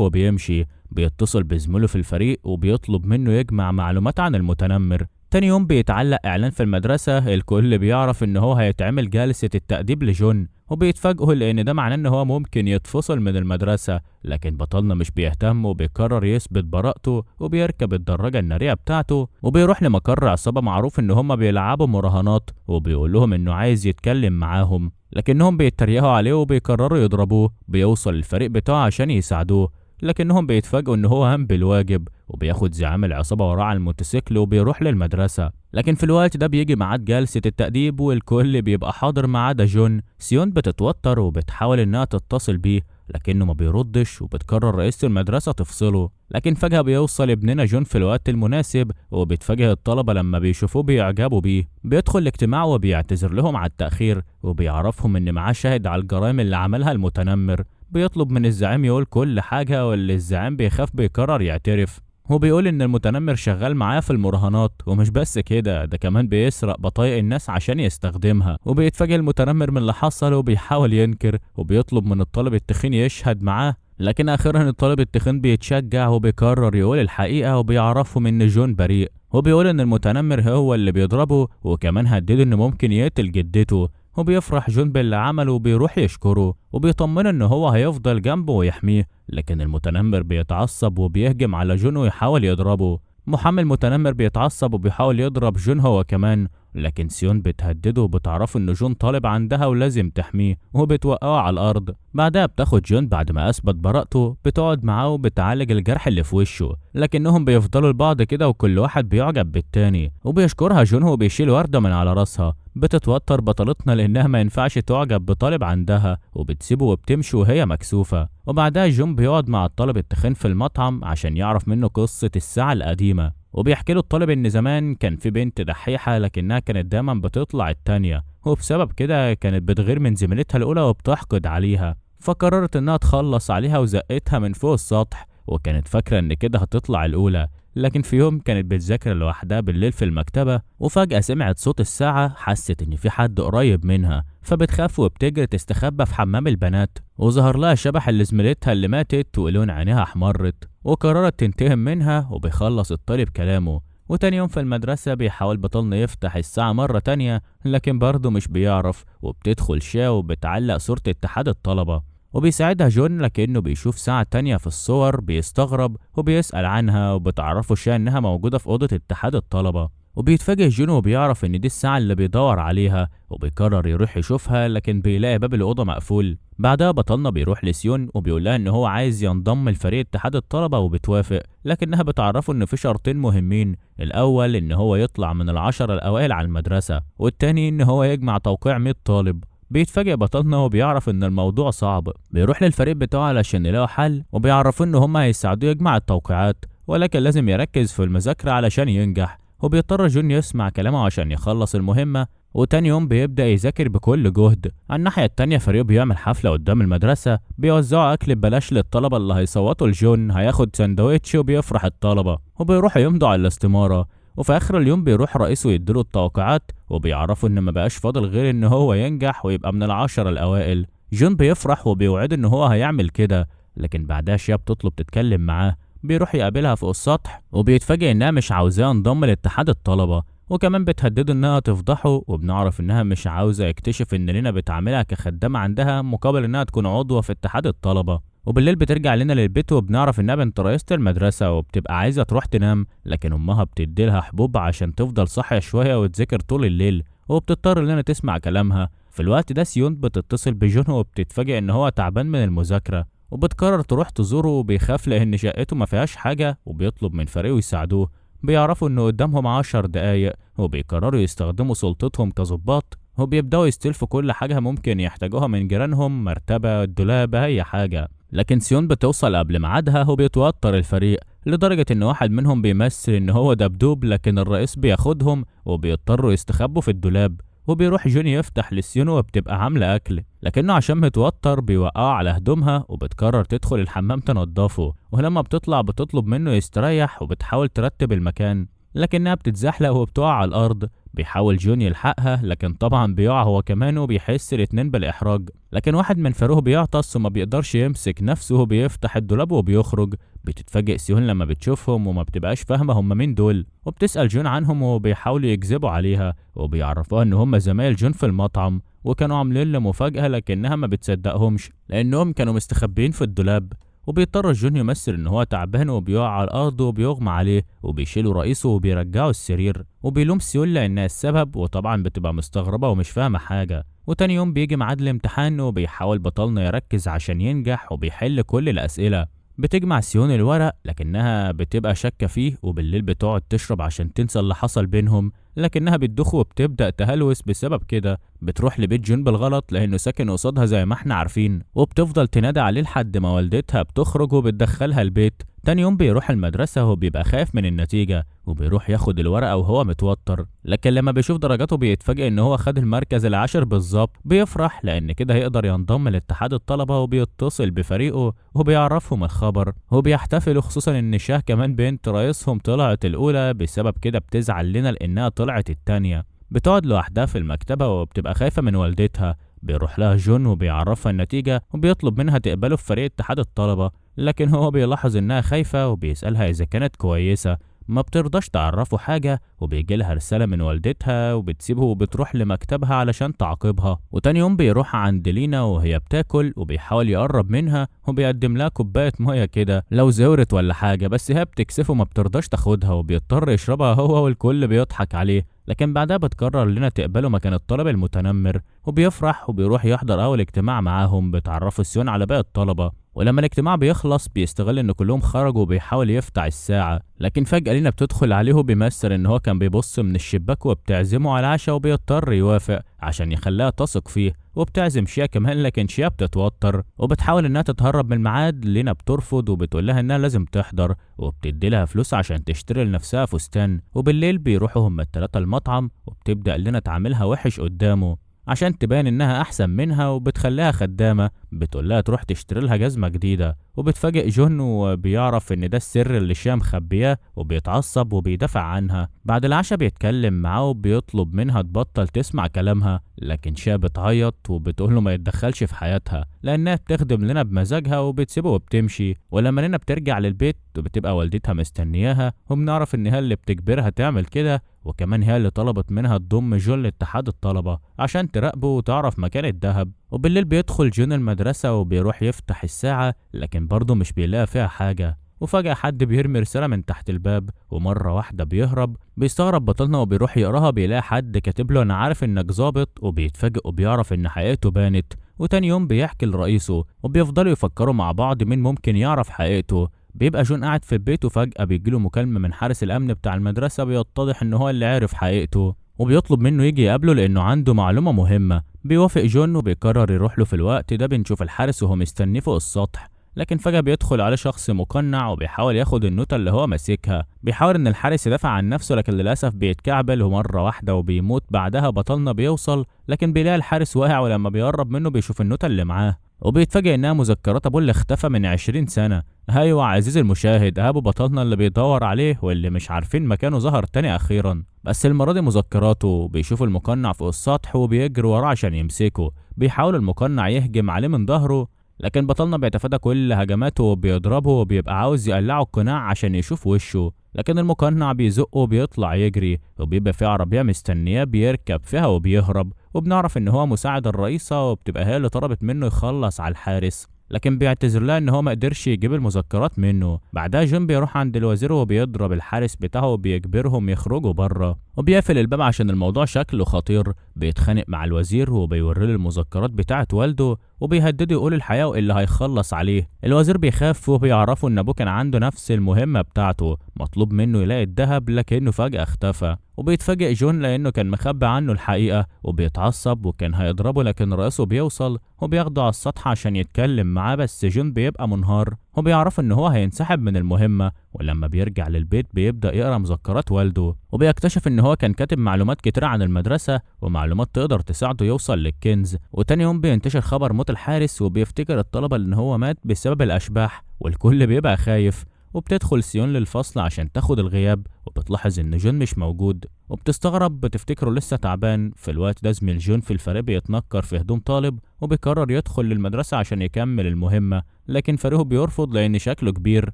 وبيمشي. بيتصل بزميله في الفريق وبيطلب منه يجمع معلومات عن المتنمر. تاني يوم بيتعلق اعلان في المدرسة، الكل بيعرف ان هو هيتعمل جلسة التأديب لجون، وبيتفاجئوا لان ده معناه ان هو ممكن يتفصل من المدرسة. لكن بطلنا مش بيهتم وبيقرر يثبت براءته، وبيركب الدراجة النارية بتاعته وبيروح لمقر عصابة معروف ان هم بيلعبوا مراهنات، وبيقول لهم انه عايز يتكلم معاهم. لكنهم بيتريقوا عليه وبيقرروا يضربوه. بيوصل الفريق بتاعه عشان يساعدوه، لكنهم بيتفاجئوا ان هو هم بالواجب، وبياخد زعيم العصابة وراه على الموتوسيكل وبيروح للمدرسة. لكن في الوقت ده بيجي ميعاد جلسة التأديب والكل بيبقى حاضر ما عدا جون. سيون بتتوتر وبتحاول انها تتصل بيه لكنه ما بيردش، وبتقرر رئيسة المدرسة تفصله. لكن فجأة بيوصل ابننا جون في الوقت المناسب، وبيتفاجئ الطلبة لما بيشوفوه بيعجبوا بيه. بيدخل الاجتماع وبيعتذر لهم على التأخير، وبيعرفهم ان معاه شاهد على الجرائم اللي عملها المتنمر. بيطلب من الزعيم يقول كل حاجة، واللي الزعيم بيخاف بيقرر يعترف. هو بيقول ان المتنمر شغال معاه في المراهنات، ومش بس كده ده كمان بيسرق بطايق الناس عشان يستخدمها. وبيتفاجئ المتنمر من اللي حصل وبيحاول ينكر، وبيطلب من الطالب التخين يشهد معاه. لكن اخيرا الطالب التخين بيتشجع وبيقرر يقول الحقيقة، وبيعرفهم ان جون بريء. وبيقول ان المتنمر هو اللي بيضربه، وكمان هدده انه ممكن يقتل جدته. وبيفرح جون باللي عمله وبيروح يشكره، وبيطمنه ان هو هيفضل جنبه ويحميه. لكن المتنمر بيتعصب وبيهجم على جون ويحاول يضربه. محامي المتنمر بيتعصب وبيحاول يضرب جون هو كمان، لكن سيون بتهدده وبتعرفه ان جون طالب عندها ولازم تحميه، وبتوقعه على الارض. بعدها بتاخد جون بعد ما اثبت براءته، بتقعد معاه وبتعالج الجرح اللي في وشه. لكنهم بيفضلوا لبعض كده وكل واحد بيعجب بالتاني، وبيشكرها جون وبيشيل وردة من على راسها. بتتوتر بطلتنا لانها ما ينفعش تعجب بطالب عندها، وبتسيبه وبتمشي وهي مكسوفة. وبعدها جون بيقعد مع الطالب التخين في المطعم عشان يعرف منه قصة الساعة القديمة، وبيحكي له الطالب ان زمان كان في بنت دحيحة لكنها كانت دايما بتطلع التانية، وبسبب كده كانت بتغير من زميلتها الاولى وبتحقد عليها. فقررت انها تخلص عليها وزقتها من فوق السطح، وكانت فاكرة ان كده هتطلع الاولى. لكن في يوم كانت بتذاكر لوحدها بالليل في المكتبة، وفجأة سمعت صوت الساعة، حست ان في حد قريب منها، فبتخاف وبتجري تستخبى في حمام البنات. وظهر لها شبح اللي زميلتها اللي ماتت ولون عينيها احمرت، وقررت تنتقم منها. وبيخلص الطالب كلامه. وتاني يوم في المدرسة بيحاول بطلنا يفتح الساعة مرة تانية، لكن برضه مش بيعرف. وبتدخل شا وبتعلق صورة اتحاد الطلبة، وبيساعدها جون لكنه بيشوف ساعة تانية في الصور بيستغرب وبيسأل عنها، وبتعرفه شا انها موجودة في أوضة اتحاد الطلبة. وبيتفاجئ جون وبيعرف ان دي الساعة اللي بيدور عليها، وبيقرر يروح يشوفها لكن بيلاقي باب الأوضة مقفول. بعدها بطلنا بيروح لسيون وبيقولها ان هو عايز ينضم لفريق اتحاد الطلبة، وبتوافق. لكنها بتعرفه ان في شرطين مهمين، الاول ان هو يطلع من العشرة الاوائل على المدرسة، والتاني ان هو يجمع توقيع 100 طالب. بيتفاجئ بطلنا وبيعرف ان الموضوع صعب. بيروح للفريق بتاعه علشان يلاقوا حل، وبيعرفوا ان هم هيساعدوه يجمع التوقيعات، ولكن لازم يركز في المذاكرة علشان ينجح. وبيضطر جون يسمع كلامه عشان يخلص المهمة. وتاني يوم بيبدأ يذاكر بكل جهد. على الناحية التانية فريق بيعمل حفلة قدام المدرسة، بيوزعوا أكل ببلاش للطلبة اللي هيصوتوا لجون هياخد سندوتش، وبيفرح الطلبة وبيروحوا يمضوا على الاستمارة. وفي آخر اليوم بيروح رئيسه يديله التوقيعات، وبيعرفوا إن ما بقاش فاضل غير إن هو ينجح ويبقى من العشرة الأوائل. جون بيفرح وبيوعد إن هو هيعمل كده، لكن بعدها شاب بتطلب تتكلم معاه. بيروح يقابلها فوق السطح، وبيتفاجئ إنها مش عاوزاه ينضم لاتحاد الطلبة، وكمان بتهدده إنها تفضحه. وبنعرف إنها مش عاوزة يكتشف إن لينا بتعاملها كخدامة عندها مقابل إنها تكون عضوة في اتحاد الطلبة. وبالليل بترجع لنا للبيت، وبنعرف انها بنت رئيسة المدرسة، وبتبقى عايزة تروح تنام، لكن امها بتديلها حبوب عشان تفضل صاحية شوية وتذاكر طول الليل، وبتضطر لنا تسمع كلامها. في الوقت ده سيون بتتصل بجون، وبتتفاجئ ان هو تعبان من المذاكرة، وبتقرر تروح تزوره. وبيخاف لان شقته ما فيهاش حاجة، وبيطلب من فريقه يساعدوه. بيعرفوا انه قدامهم 10 دقايق، وبيقرروا يستخدموا سلطتهم كظباط، وبيبدأوا يستلفوا كل حاجة ممكن يحتاجوها من جيرانهم، مرتبة، دولاب، اي حاجة. لكن سيون بتوصل قبل ميعادها، وبيتوتر الفريق لدرجة ان واحد منهم بيمثل ان هو دبدوب، لكن الرئيس بياخدهم وبيضطروا يستخبوا في الدولاب. وبيروح جون يفتح لسيون وبتبقى عاملة أكل، لكنه عشان متوتر بيوقعها على هدومها وبتقرر تدخل الحمام تنضفه. ولما بتطلع بتطلب منه يستريح وبتحاول ترتب المكان، لكنها بتتزحلق وبتقع على الأرض. بيحاول جون يلحقها، لكن طبعا بيقع هو كمان وبيحس الاتنين بالإحراج. لكن واحد من فاروه بيعطس وما بيقدرش يمسك نفسه وبيفتح الدولاب وبيخرج. بتتفاجئ سيون لما بتشوفهم وما بتبقاش فاهمة هم مين دول، وبتسأل جون عنهم وبيحاولوا يكذبوا عليها وبيعرفوها ان هم زمايل جون في المطعم وكانوا عاملين له مفاجأة، لكنها ما بتصدقهمش لانهم كانوا مستخبيين في الدولاب. وبيضطر جون يمثل ان هو تعبان وبيقع على الارض وبيغمى عليه، وبيشيلوا رئيسه وبيرجعوا السرير، وبيلوم سيول لانها السبب، وطبعا بتبقى مستغربة ومش فاهمة حاجة. وتاني يوم بيجي ميعاد الامتحان وبيحاول بطلنا يركز عشان ينجح وبيحل كل الأسئلة. بتجمع سيون الورق لكنها بتبقى شاكة فيه، وبالليل بتقعد تشرب عشان تنسى اللي حصل بينهم، لكنها بتدوخ وبتبدأ تهلوس بسبب كده. بتروح لبيت جون بالغلط لأنه ساكن قصادها زي ما احنا عارفين، وبتفضل تنادى عليه لحد ما والدتها بتخرج وبتدخلها البيت. تاني يوم بيروح المدرسة وبيبقى خايف من النتيجة، وبيروح ياخد الورقة وهو متوتر، لكن لما بيشوف درجاته بيتفاجئ ان هو خد المركز العاشر بالظبط. بيفرح لان كده هيقدر ينضم لاتحاد الطلبة، وبيتصل بفريقه وبيعرفهم الخبر وبيحتفلوا، خصوصا ان شاه كمان بنت رئيسهم طلعت الاولى. بسبب كده بتزعل لنا لانها طلعت التانية. بتقعد لوحدها في المكتبة وبتبقى خايفة من والدتها. بيروح لها جون وبيعرفها النتيجة وبيطلب منها تقبله في فريق اتحاد الطلبة، لكن هو بيلاحظ انها خايفة وبيسألها اذا كانت كويسة. ما بترضاش تعرفه حاجة، وبيجي لها رسالة من والدتها وبتسيبه وبتروح لمكتبها علشان تعاقبها. وتاني يوم بيروح عند لينا وهي بتاكل وبيحاول يقرب منها وبيقدم لها كوباية مية كده لو زورت ولا حاجة، بس هي بتكسفه ما بترضاش تاخدها وبيضطر يشربها هو، والكل بيضحك عليه. لكن بعدها بتقرر لينا تقبله مكان الطالب المتنمر، وبيفرح وبيروح يحضر أول اجتماع معاهم بتعرفوا سيون على باقي الطلبة. ولما الاجتماع بيخلص بيستغل ان كلهم خرجوا وبيحاول يفتح الساعة، لكن فجأة لينا بتدخل عليه وبيمثل ان هو كان بيبص من الشباك وبتعزمه على العشاء، وبيضطر يوافق عشان يخليها تثق فيه. وبتعزم شيا كمان، لكن شيا بتتوتر وبتحاول انها تتهرب من الميعاد. لينا بترفض وبتقول لها انها لازم تحضر، وبتدي لها فلوس عشان تشتري لنفسها فستان. وبالليل بيروحوا هما التلاتة المطعم، وبتبدأ لينا تعاملها وحش قدامه عشان تبان انها احسن منها، وبتخليها خدامة. بتقول لها تروح تشتري لها جزمة جديدة. وبتفاجئ جون وبيعرف ان ده السر اللي شيا مخبياه، وبيتعصب وبيدافع عنها. بعد العشاء بيتكلم معاه وبيطلب منها تبطل تسمع كلامها، لكن شيا بتعيط وبتقول له ما يتدخلش في حياتها لانها بتخدم لنا بمزاجها، وبتسيبه وبتمشي. ولما لنا بترجع للبيت بتبقى والدتها مستنياها، وبنعرف ان هي اللي بتجبرها تعمل كده، وكمان هي اللي طلبت منها تضم جون لاتحاد الطلبة عشان تراقبه وتعرف مكان الذهب. وبالليل بيدخل جون المدرسة وبيروح يفتح الساعة، لكن برضه مش بيلاقي فيها حاجة. وفجأة حد بيرمي رسالة من تحت الباب، ومرة واحدة بيهرب. بيستغرب بطلنا وبيروح يقراها، بيلاقي حد كاتب له انا عارف انك ظابط، وبيتفاجئ وبيعرف ان حقيقته بانت. وتاني يوم بيحكي لرئيسه، وبيفضلوا يفكروا مع بعض مين ممكن يعرف حقيقته. بيبقى جون قاعد في البيت وفجأة بيجيله مكالمة من حارس الأمن بتاع المدرسة، بيتضح إن هو اللي عارف حقيقته، وبيطلب منه يجي يقابله لأنه عنده معلومة مهمة. بيوافق جون وبيقرر يروح له. في الوقت ده بنشوف الحارس وهو مستنيه فوق السطح، لكن فجأة بيدخل عليه شخص مقنع وبيحاول ياخد النوتة اللي هو ماسكها. بيحاول إن الحارس يدافع عن نفسه، لكن للأسف بيتكعبل ومرة واحدة وبيموت. بعدها بطلنا بيوصل، لكن بيلاقي الحارس واقع، ولما بيقرب منه بيشوف النوتة اللي معاه، وبيتفاجئ انها مذكرات ابوه اللي اختفى من 20 سنة. ايوه عزيزي المشاهد، ابو بطلنا اللي بيدور عليه واللي مش عارفين مكانه ظهر تاني اخيرا، بس المرة دي مذكراته. بيشوف المقنع فوق السطح وبيجري وراه عشان يمسكه. بيحاول المقنع يهجم عليه من ظهره، لكن بطلنا بيتفادى كل هجماته وبيضربه، وبيبقى عاوز يقلعه القناع عشان يشوف وشه، لكن المقنع بيزقه وبيطلع يجري، وبيبقى في عربية مستنياه بيركب فيها وبيهرب. وبنعرف ان هو مساعد الرئيسة، وبتبقى هي اللي طلبت منه يخلص على الحارس، لكن بيعتذر لها ان هو ما قدرش يجيب المذكرات منه. بعدها جون بيروح عند الوزير وبيضرب الحارس بتاعه وبيجبرهم يخرجوا بره، وبيقفل الباب عشان الموضوع شكله خطير. بيتخانق مع الوزير وبيوري له المذكرات بتاعه والده، وبيهدده يقول الحقيقة اللي هيخلص عليه. الوزير بيخاف وبيعرفوا ان ابوه كان عنده نفس المهمة بتاعته، مطلوب منه يلاقي الذهب، لكنه فجأة اختفى. وبيتفاجئ جون لانه كان مخبي عنه الحقيقة، وبيتعصب وكان هيضربه، لكن رئيسه بيوصل وبياخده على السطح عشان يتكلم معاه، بس جون بيبقى منهار وبيعرف ان هو هينسحب من المهمة. ولما بيرجع للبيت بيبدأ يقرأ مذكرات والده، وبيكتشف إن هو كان كاتب معلومات كتير عن المدرسة ومعلومات تقدر تساعده يوصل للكنز. وتاني يوم بينتشر خبر موت الحارس، وبيفتكر الطلبة إن هو مات بسبب الأشباح، والكل بيبقى خايف. وبتدخل سيون للفصل عشان تاخد الغياب، وبتلاحظ إن جون مش موجود، وبتستغرب بتفتكره لسه تعبان. في الوقت ده زميل جون في الفريق بيتنكر في هدوم طالب، وبيقرر يدخل للمدرسة عشان يكمل المهمة، لكن فريقه بيرفض لأن شكله كبير.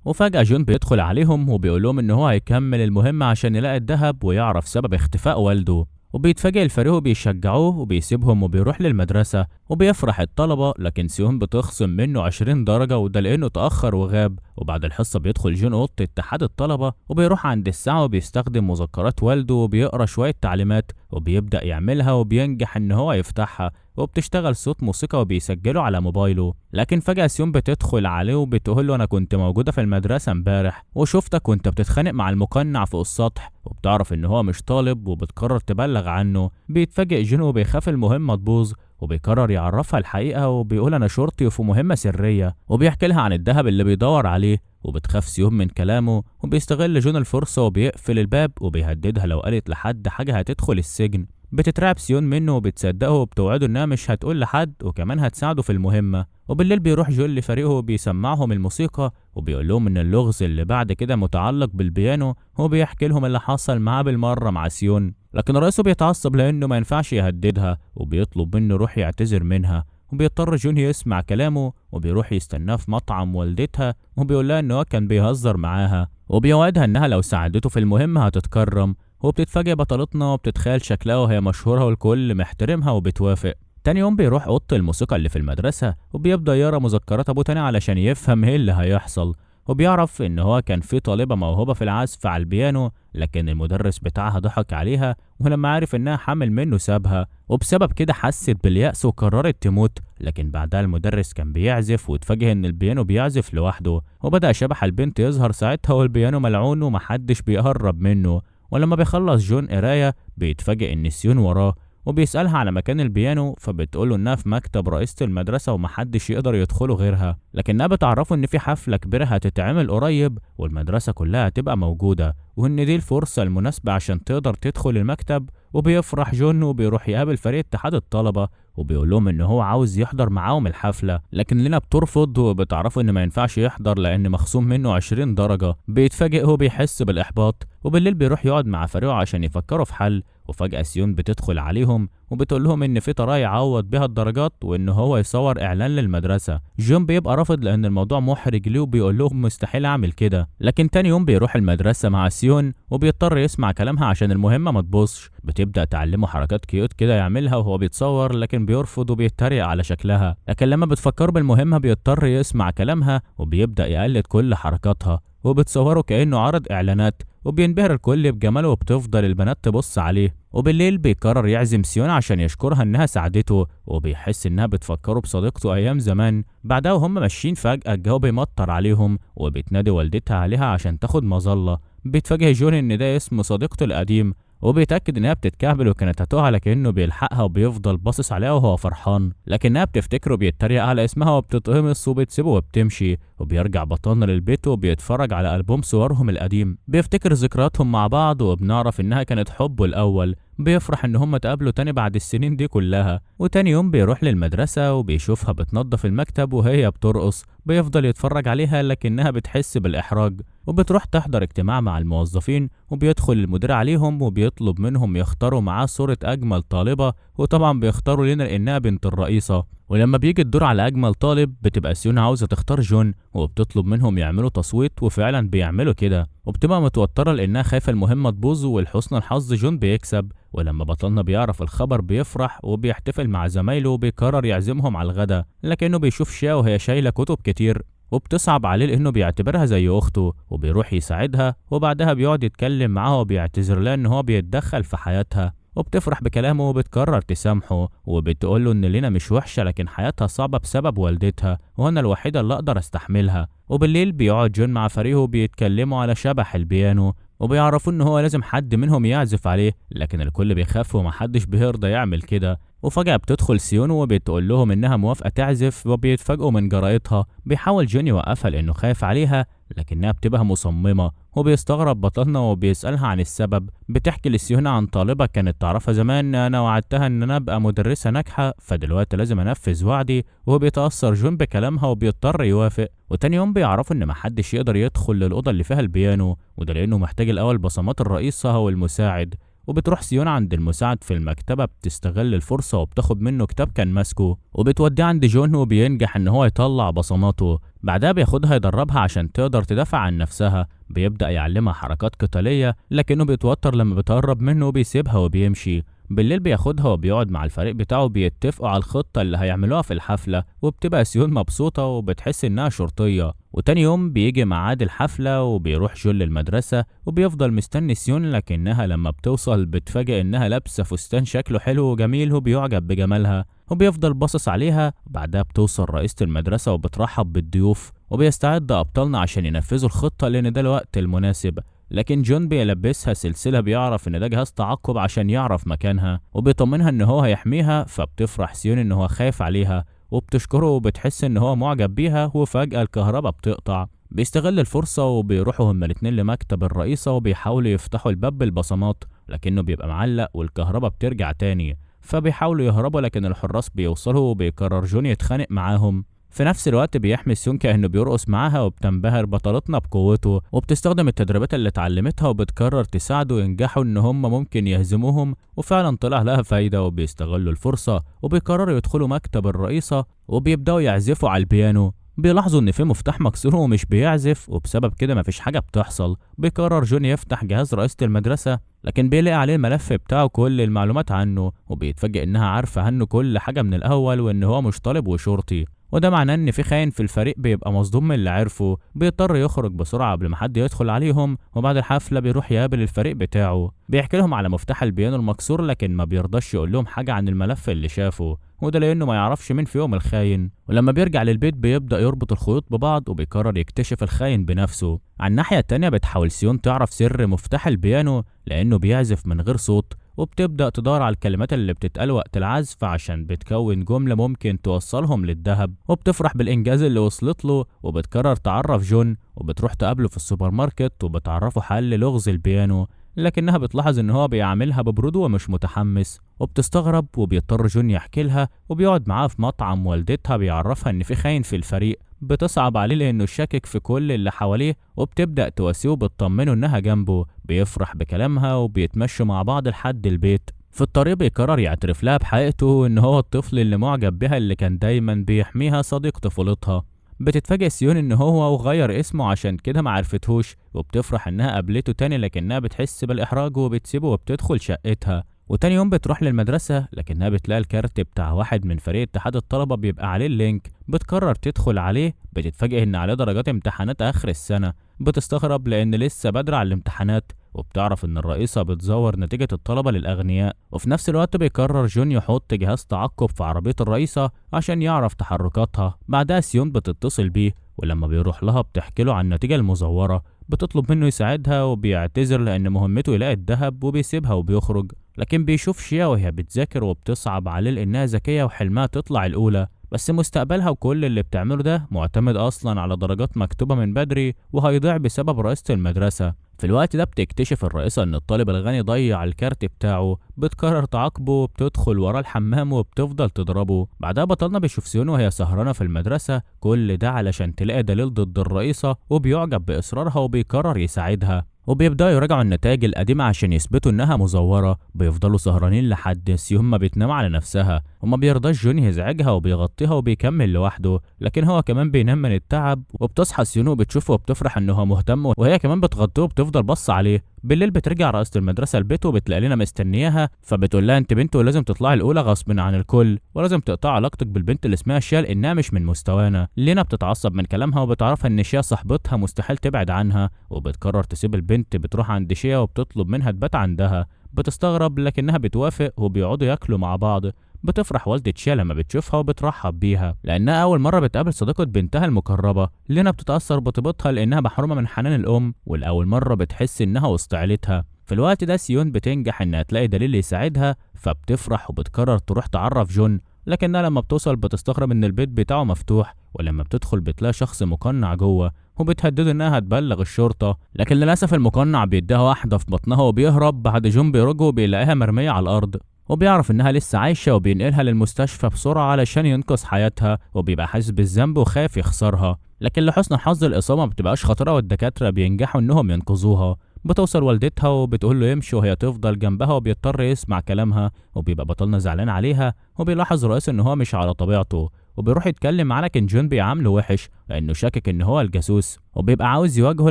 وفجأة جون بيدخل عليهم وبيقول لهم إن هو هيكمل المهمة عشان يلاقي الذهب ويعرف سبب اختفاء والده. وبيتفاجئ الفريق وبيشجعوه وبيسيبهم وبيروح للمدرسة، وبيفرح الطلبة، لكن سيون بتخصم منه 20 درجة وده لأنه اتأخر وغاب. وبعد الحصة بيدخل جون أوضة اتحاد الطلبة، وبيروح عند الساعة وبيستخدم مذكرات والده وبيقرأ شوية تعليمات، وبيبدأ يعملها وبينجح إن هو يفتحها، وبتشتغل صوت موسيقى وبيسجله على موبايله. لكن فجأة سيون بتدخل عليه وبتقول له أنا كنت موجودة في المدرسة امبارح وشفتك وانت بتتخانق مع المقنع فوق السطح، وبتعرف إن هو مش طالب وبتقرر تبلغ عنه. بيتفاجئ جون وبيخاف المهمة تبوظ، وبيقرر يعرفها الحقيقة وبيقول أنا شرطي وفي مهمة سرية، وبيحكي لها عن الذهب اللي بيدور عليه. وبتخاف سيون من كلامه، وبيستغل جون الفرصة وبيقفل الباب وبيهددها لو قالت لحد حاجة هتدخل السجن. بتترعب سيون منه وبتصدقه وبتوعده انها مش هتقول لحد وكمان هتساعده في المهمة. وبالليل بيروح جون لفريقه وبيسمعهم الموسيقى وبيقول لهم ان اللغز اللي بعد كده متعلق بالبيانو، وبيحكي لهم اللي حصل معاه بالمرة مع سيون. لكن رئيسه بيتعصب لانه ما ينفعش يهددها وبيطلب منه يروح يعتذر منها، وبيضطر جون يسمع كلامه وبيروح يستناه في مطعم والدتها، وبيقول لها ان هو كان بيهزر معاها، وبيوعدها انها لو ساعدته في المهمة هتتكرم. وبتتفاجئ بطلتنا وبتتخيل شكلها وهي مشهورة والكل محترمها وبتوافق. تاني يوم بيروح أوضة الموسيقى اللي في المدرسة وبيبدأ يقرا مذكرات أبوه تاني علشان يفهم ايه اللي هيحصل، وبيعرف إن هو كان في طالبة موهوبة في العزف على البيانو، لكن المدرس بتاعها ضحك عليها، ولما عرف إنها حامل منه سابها، وبسبب كده حست باليأس وقررت تموت. لكن بعدها المدرس كان بيعزف واتفاجئ إن البيانو بيعزف لوحده، وبدأ شبح البنت يظهر ساعتها والبيانو ملعون ومحدش بيقرب منه. ولما بيخلص جون قراية بيتفاجئ إن سيون وراه، وبيسألها على مكان البيانو، فبتقوله إنها في مكتب رئيسة المدرسة ومحدش يقدر يدخله غيرها، لكنها بتعرفه إن في حفلة كبيرة هتتعمل قريب والمدرسة كلها هتبقى موجودة، وإن دي الفرصة المناسبة عشان تقدر تدخل المكتب. وبيفرح جون وبيروح يقابل فريق اتحاد الطلبة وبيقول لهم إن هو عاوز يحضر معاهم الحفلة، لكن لينا بترفض وبتعرفه إن ما ينفعش يحضر لأن مخصوم منه 20 درجة. بيتفاجئ هو بيحس بالإحباط، وبالليل بيروح يقعد مع فريقه عشان يفكروا في حل. وفجأة سيون بتدخل عليهم وبتقول لهم إن في طريقة يعوض بيها الدرجات وإن هو يصور إعلان للمدرسة. جون بيبقى رافض لأن الموضوع محرج ليه وبيقول لهم مستحيل أعمل كده. لكن تاني يوم بيروح المدرسة مع سيون وبيضطر يسمع كلامها عشان المهمة ما تبوظش. بتبدأ تعلمه حركات كيوت كده يعملها وهو بيتصور، لكن بيرفض وبيتريق على شكلها. لكن لما بتفكر بالمهمة بيضطر يسمع كلامها وبيبدأ يقلد كل حركاتها، وبتصوره كأنه عرض إعلانات، وبينبهر الكل بجماله وبتفضل البنات تبص عليه. وبالليل بيقرر يعزم سيون عشان يشكرها انها ساعدته، وبيحس انها بتفكره بصديقته ايام زمان. بعدها وهم ماشيين فجأة الجو بيمطر عليهم، وبتنادي والدتها عليها عشان تاخد مظلة. بيتفاجئ جون ان ده اسم صديقته القديم، وبيتأكد انها بتتكهبل وكانت هتقع، لكنه بيلحقها وبيفضل باصص عليها وهو فرحان، لكنها بتفتكره بيتريق على اسمها وبتتقمص وبتسيبه وبتمشي. وبيرجع بطلنا للبيت وبيتفرج على ألبوم صورهم القديم، بيفتكر ذكرياتهم مع بعض وبنعرف انها كانت حبه الأول. بيفرح ان هم اتقابلوا تاني بعد السنين دي كلها. وتاني يوم بيروح للمدرسة وبيشوفها بتنظف المكتب وهي بترقص، بيفضل يتفرج عليها لكنها بتحس بالإحراج، وبتروح تحضر اجتماع مع الموظفين، وبيدخل المدير عليهم وبيطلب منهم يختاروا معاه صورة أجمل طالبة، وطبعا بيختاروا لينا لأنها بنت الرئيسة. ولما بيجي الدور على أجمل طالب بتبقى سيون عاوزة تختار جون، وبتطلب منهم يعملوا تصويت وفعلا بيعملوا كده، وبتبقى متوترة لأنها خايفة المهمة تبوظ ولحسن الحظ جون بيكسب. ولما بطلنا بيعرف الخبر بيفرح وبيحتفل مع زمايله وبيقرر يعزمهم على الغدا، لكنه بيشوف شيا وهي شايلة كتب كتير وبتصعب عليه لأنه بيعتبرها زي أخته، وبيروح يساعدها، وبعدها بيقعد يتكلم معاها وبيعتذر لها إن هو بيتدخل في حياتها، وبتفرح بكلامه وبتقرر تسامحه، وبتقوله إن لينا مش وحشة لكن حياتها صعبة بسبب والدتها وأنا الوحيدة اللي أقدر أستحملها. وبالليل بيقعد جون مع فريقه بيتكلموا على شبح البيانو، وبيعرفوا إن هو لازم حد منهم يعزف عليه، لكن الكل بيخاف ومحدش بيرضى يعمل كده. وفجأة بتدخل سيون وبتقول لهم إنها موافقة تعزف، وبيتفاجئوا من جرأتها. بيحاول جون يوقفها لأنه خايف عليها، لكنها بتبقى مصممة، وبيستغرب بطلنا وبيسألها عن السبب. بتحكي لسيون عن طالبة كانت تعرفها زمان، أنا وعدتها إن أنا أبقى مدرسة ناجحة، فدلوقتي لازم أنفذ وعدي. وهو بيتأثر جون بكلامها وبيضطر يوافق. وتاني يوم بيعرفوا إن محدش يقدر يدخل للأوضة اللي فيها البيانو، وده لأنه محتاج الأول بصمات الرئيسة والمساعد. وبتروح سيون عند المساعد في المكتبة، بتستغل الفرصة وبتاخد منه كتاب كان ماسكه، وبتوديه عند جون وبينجح ان هو يطلع بصماته. بعدها بياخدها يدربها عشان تقدر تدافع عن نفسها. بيبدأ يعلمها حركات قتالية، لكنه بيتوتر لما بتقرب منه وبيسيبها وبيمشي. بالليل بياخدها وبيقعد مع الفريق بتاعه، بيتفقوا على الخطة اللي هيعملوها في الحفلة، وبتبقى سيون مبسوطة وبتحس إنها شرطية. وتاني يوم بيجي ميعاد الحفلة وبيروح جون للمدرسة، وبيفضل مستني سيون، لكنها لما بتوصل بتفاجئ إنها لابسة فستان شكله حلو وجميل وبيعجب بجمالها، وبيفضل باصص عليها. بعدها بتوصل رئيسة المدرسة وبترحب بالضيوف، وبيستعد أبطالنا عشان ينفذوا الخطة لأن ده الوقت المناسب. لكن جون بيلبسها سلسلة، بيعرف ان ده جهاز تعقب عشان يعرف مكانها، وبيطمنها ان هو هيحميها. فبتفرح سيون ان هو خايف عليها وبتشكره وبتحس ان هو معجب بيها. وفجأة الكهرباء بتقطع. بيستغل الفرصة وبيروحوا هما الاتنين لمكتب الرئيسة وبيحاولوا يفتحوا الباب بالبصمات، لكنه بيبقى معلق والكهرباء بترجع تاني. فبيحاولوا يهربوا لكن الحراس بيوصلوا، وبيقرر جون يتخانق معاهم. في نفس الوقت بيحمي سيون كأنه بيرقص معاها، وبتنبهر بطلتنا بقوته، وبتستخدم التدريبات اللي اتعلمتها وبتقرر تساعده وينجحوا ان هم ممكن يهزموهم. وفعلا طلع لها فايدة، وبيستغلوا الفرصة وبيقرروا يدخلوا مكتب الرئيسة وبيبدأوا يعزفوا على البيانو. بيلاحظوا ان في مفتاح مكسور ومش بيعزف، وبسبب كده مفيش حاجة بتحصل. بيقرر جون يفتح جهاز رئيسة المدرسة، لكن بيلاقي عليه الملف بتاعه كل المعلومات عنه، وبيتفاجئ انها عارفة عنه كل حاجة من الاول، وان هو مش طالب وشرطي. وده معناه ان في خاين في الفريق بيبقى مصدوم من اللي عرفه. بيضطر يخرج بسرعه قبل ما حد يدخل عليهم. وبعد الحفله بيروح يقابل الفريق بتاعه، بيحكي لهم على مفتاح البيانو المكسور، لكن ما بيرضاش يقول لهم حاجه عن الملف اللي شافه، وده لانه ما يعرفش مين فيهم الخاين. ولما بيرجع للبيت بيبدا يربط الخيوط ببعض، وبيقرر يكتشف الخاين بنفسه. على الناحيه التانيه بتحاول سيون تعرف سر مفتاح البيانو لانه بيعزف من غير صوت، وبتبدأ تدور على الكلمات اللي بتتقال وقت العزف عشان بتكون جملة ممكن توصلهم للذهب. وبتفرح بالإنجاز اللي وصلت له، وبتقرر تعرف جون، وبتروح تقابله في السوبر ماركت وبتعرفه حل لغز البيانو، لكنها بتلاحظ ان هو بيعاملها ببرود ومش متحمس، وبتستغرب. وبيضطر جون يحكي لها، وبيقعد معاها في مطعم والدتها بيعرفها ان في خاين في الفريق. بتصعب عليه لانه شاكك في كل اللي حواليه، وبتبدأ تواسيه وبتطمنه انها جنبه. بيفرح بكلامها وبيتمشوا مع بعض لحد البيت. في الطريق بيقرر يعترف لها بحقيقته ان هو الطفل اللي معجب بها، اللي كان دايما بيحميها، صديق طفولتها. بتتفاجئ سيون ان هو وغير اسمه عشان كده معرفتهوش، وبتفرح انها قابلته تاني، لكنها بتحس بالاحراج وبتسيبه وبتدخل شقتها. وتاني يوم بتروح للمدرسة، لكنها بتلاقي الكارت بتاع واحد من فريق اتحاد الطلبة بيبقى عليه اللينك. بتقرر تدخل عليه، بتتفاجئ ان عليه درجات امتحانات اخر السنة. بتستغرب لان لسه بدري على الامتحانات، وبتعرف ان الرئيسة بتزور نتيجة الطلبة للاغنياء. وفي نفس الوقت بيقرر جون يحط جهاز تعقب في عربية الرئيسة عشان يعرف تحركاتها. بعدها سيون بتتصل بيه، ولما بيروح لها بتحكي له عن النتيجة المزورة. بتطلب منه يساعدها، وبيعتذر لان مهمته يلاقي الذهب، وبيسيبها وبيخرج. لكن بيشوف شيا وهي بتذاكر، وبتصعب عليه لانها ذكية وحلمها تطلع الاولى، بس مستقبلها وكل اللي بتعمله ده معتمد اصلا على درجات مكتوبة من بدري، وهيضيع بسبب رئيسة المدرسة. في الوقت ده بتكتشف الرئيسة ان الطالب الغني ضيع الكارت بتاعه. بتقرر تعاقبه، وبتدخل وراه الحمام وبتفضل تضربه. بعدها بطلنا بيشوف سيون وهي سهرانة في المدرسة، كل ده علشان تلاقي دليل ضد الرئيسة، وبيعجب بإصرارها وبيقرر يساعدها. وبيبدأوا يراجعوا النتائج القديمة عشان يثبتوا انها مزورة. بيفضلوا سهرانين لحد سيون ما بتنام على نفسها، وما بيرضاش جون يزعجها وبيغطيها وبيكمل لوحده، لكن هو كمان بينام من التعب. وبتصحى سيون وبتشوفه وبتفرح انه هو مهتم، وهي كمان بتغطيه وبتفضل بص عليه. بالليل بترجع رئيسة المدرسة البيت، وبتلاقي لنا مستنياها. فبتقول لها انت بنت ولازم تطلعي الاولى غصب عن الكل، ولازم تقطع علاقتك بالبنت اللي اسمها شيا لانها مش من مستوانا. لينا بتتعصب من كلامها، وبتعرفها ان شيا صاحبتها مستحيل تبعد عنها، وبتقرر تسيب البنت. بتروح عند شيا وبتطلب منها تبات عندها. بتستغرب لكنها بتوافق، وبيقعدوا ياكلوا مع بعض. بتفرح والدة شيا لما بتشوفها وبترحب بيها لانها اول مره بتقابل صديقه بنتها المقربه. لينا بتتاثر بطيبتها لانها محرومه من حنان الام، ولاول مره بتحس انها وسط عيلتها. في الوقت ده سيون بتنجح انها تلاقي دليل يساعدها، فبتفرح وبتقرر تروح تعرف جون. لكنها لما بتوصل بتستغرب ان البيت بتاعه مفتوح، ولما بتدخل بتلاقي شخص مقنع جوه، وبتهدده انها هتبلغ الشرطة، لكن للأسف المقنع بيديها واحدة في بطنها وبيهرب. بعد جون بيرجع وبيلاقيها مرمية على الأرض، وبيعرف انها لسه عايشة وبينقلها للمستشفى بسرعة علشان ينقذ حياتها، وبيبقى حاسس بالذنب وخايف يخسرها. لكن لحسن الحظ الإصابة ما بتبقاش خطرة والدكاترة بينجحوا انهم ينقذوها. بتوصل والدتها وبتقول له يمشي وهي تفضل جنبها، وبيضطر يسمع كلامها. وبيبقى بطلنا زعلان عليها، وبيلاحظ رئيس ان هو مش على طبيعته، وبيروح يتكلم معاه لكن جون بيعامله وحش لانه شاكك ان هو الجاسوس، وبيبقى عاوز يواجهه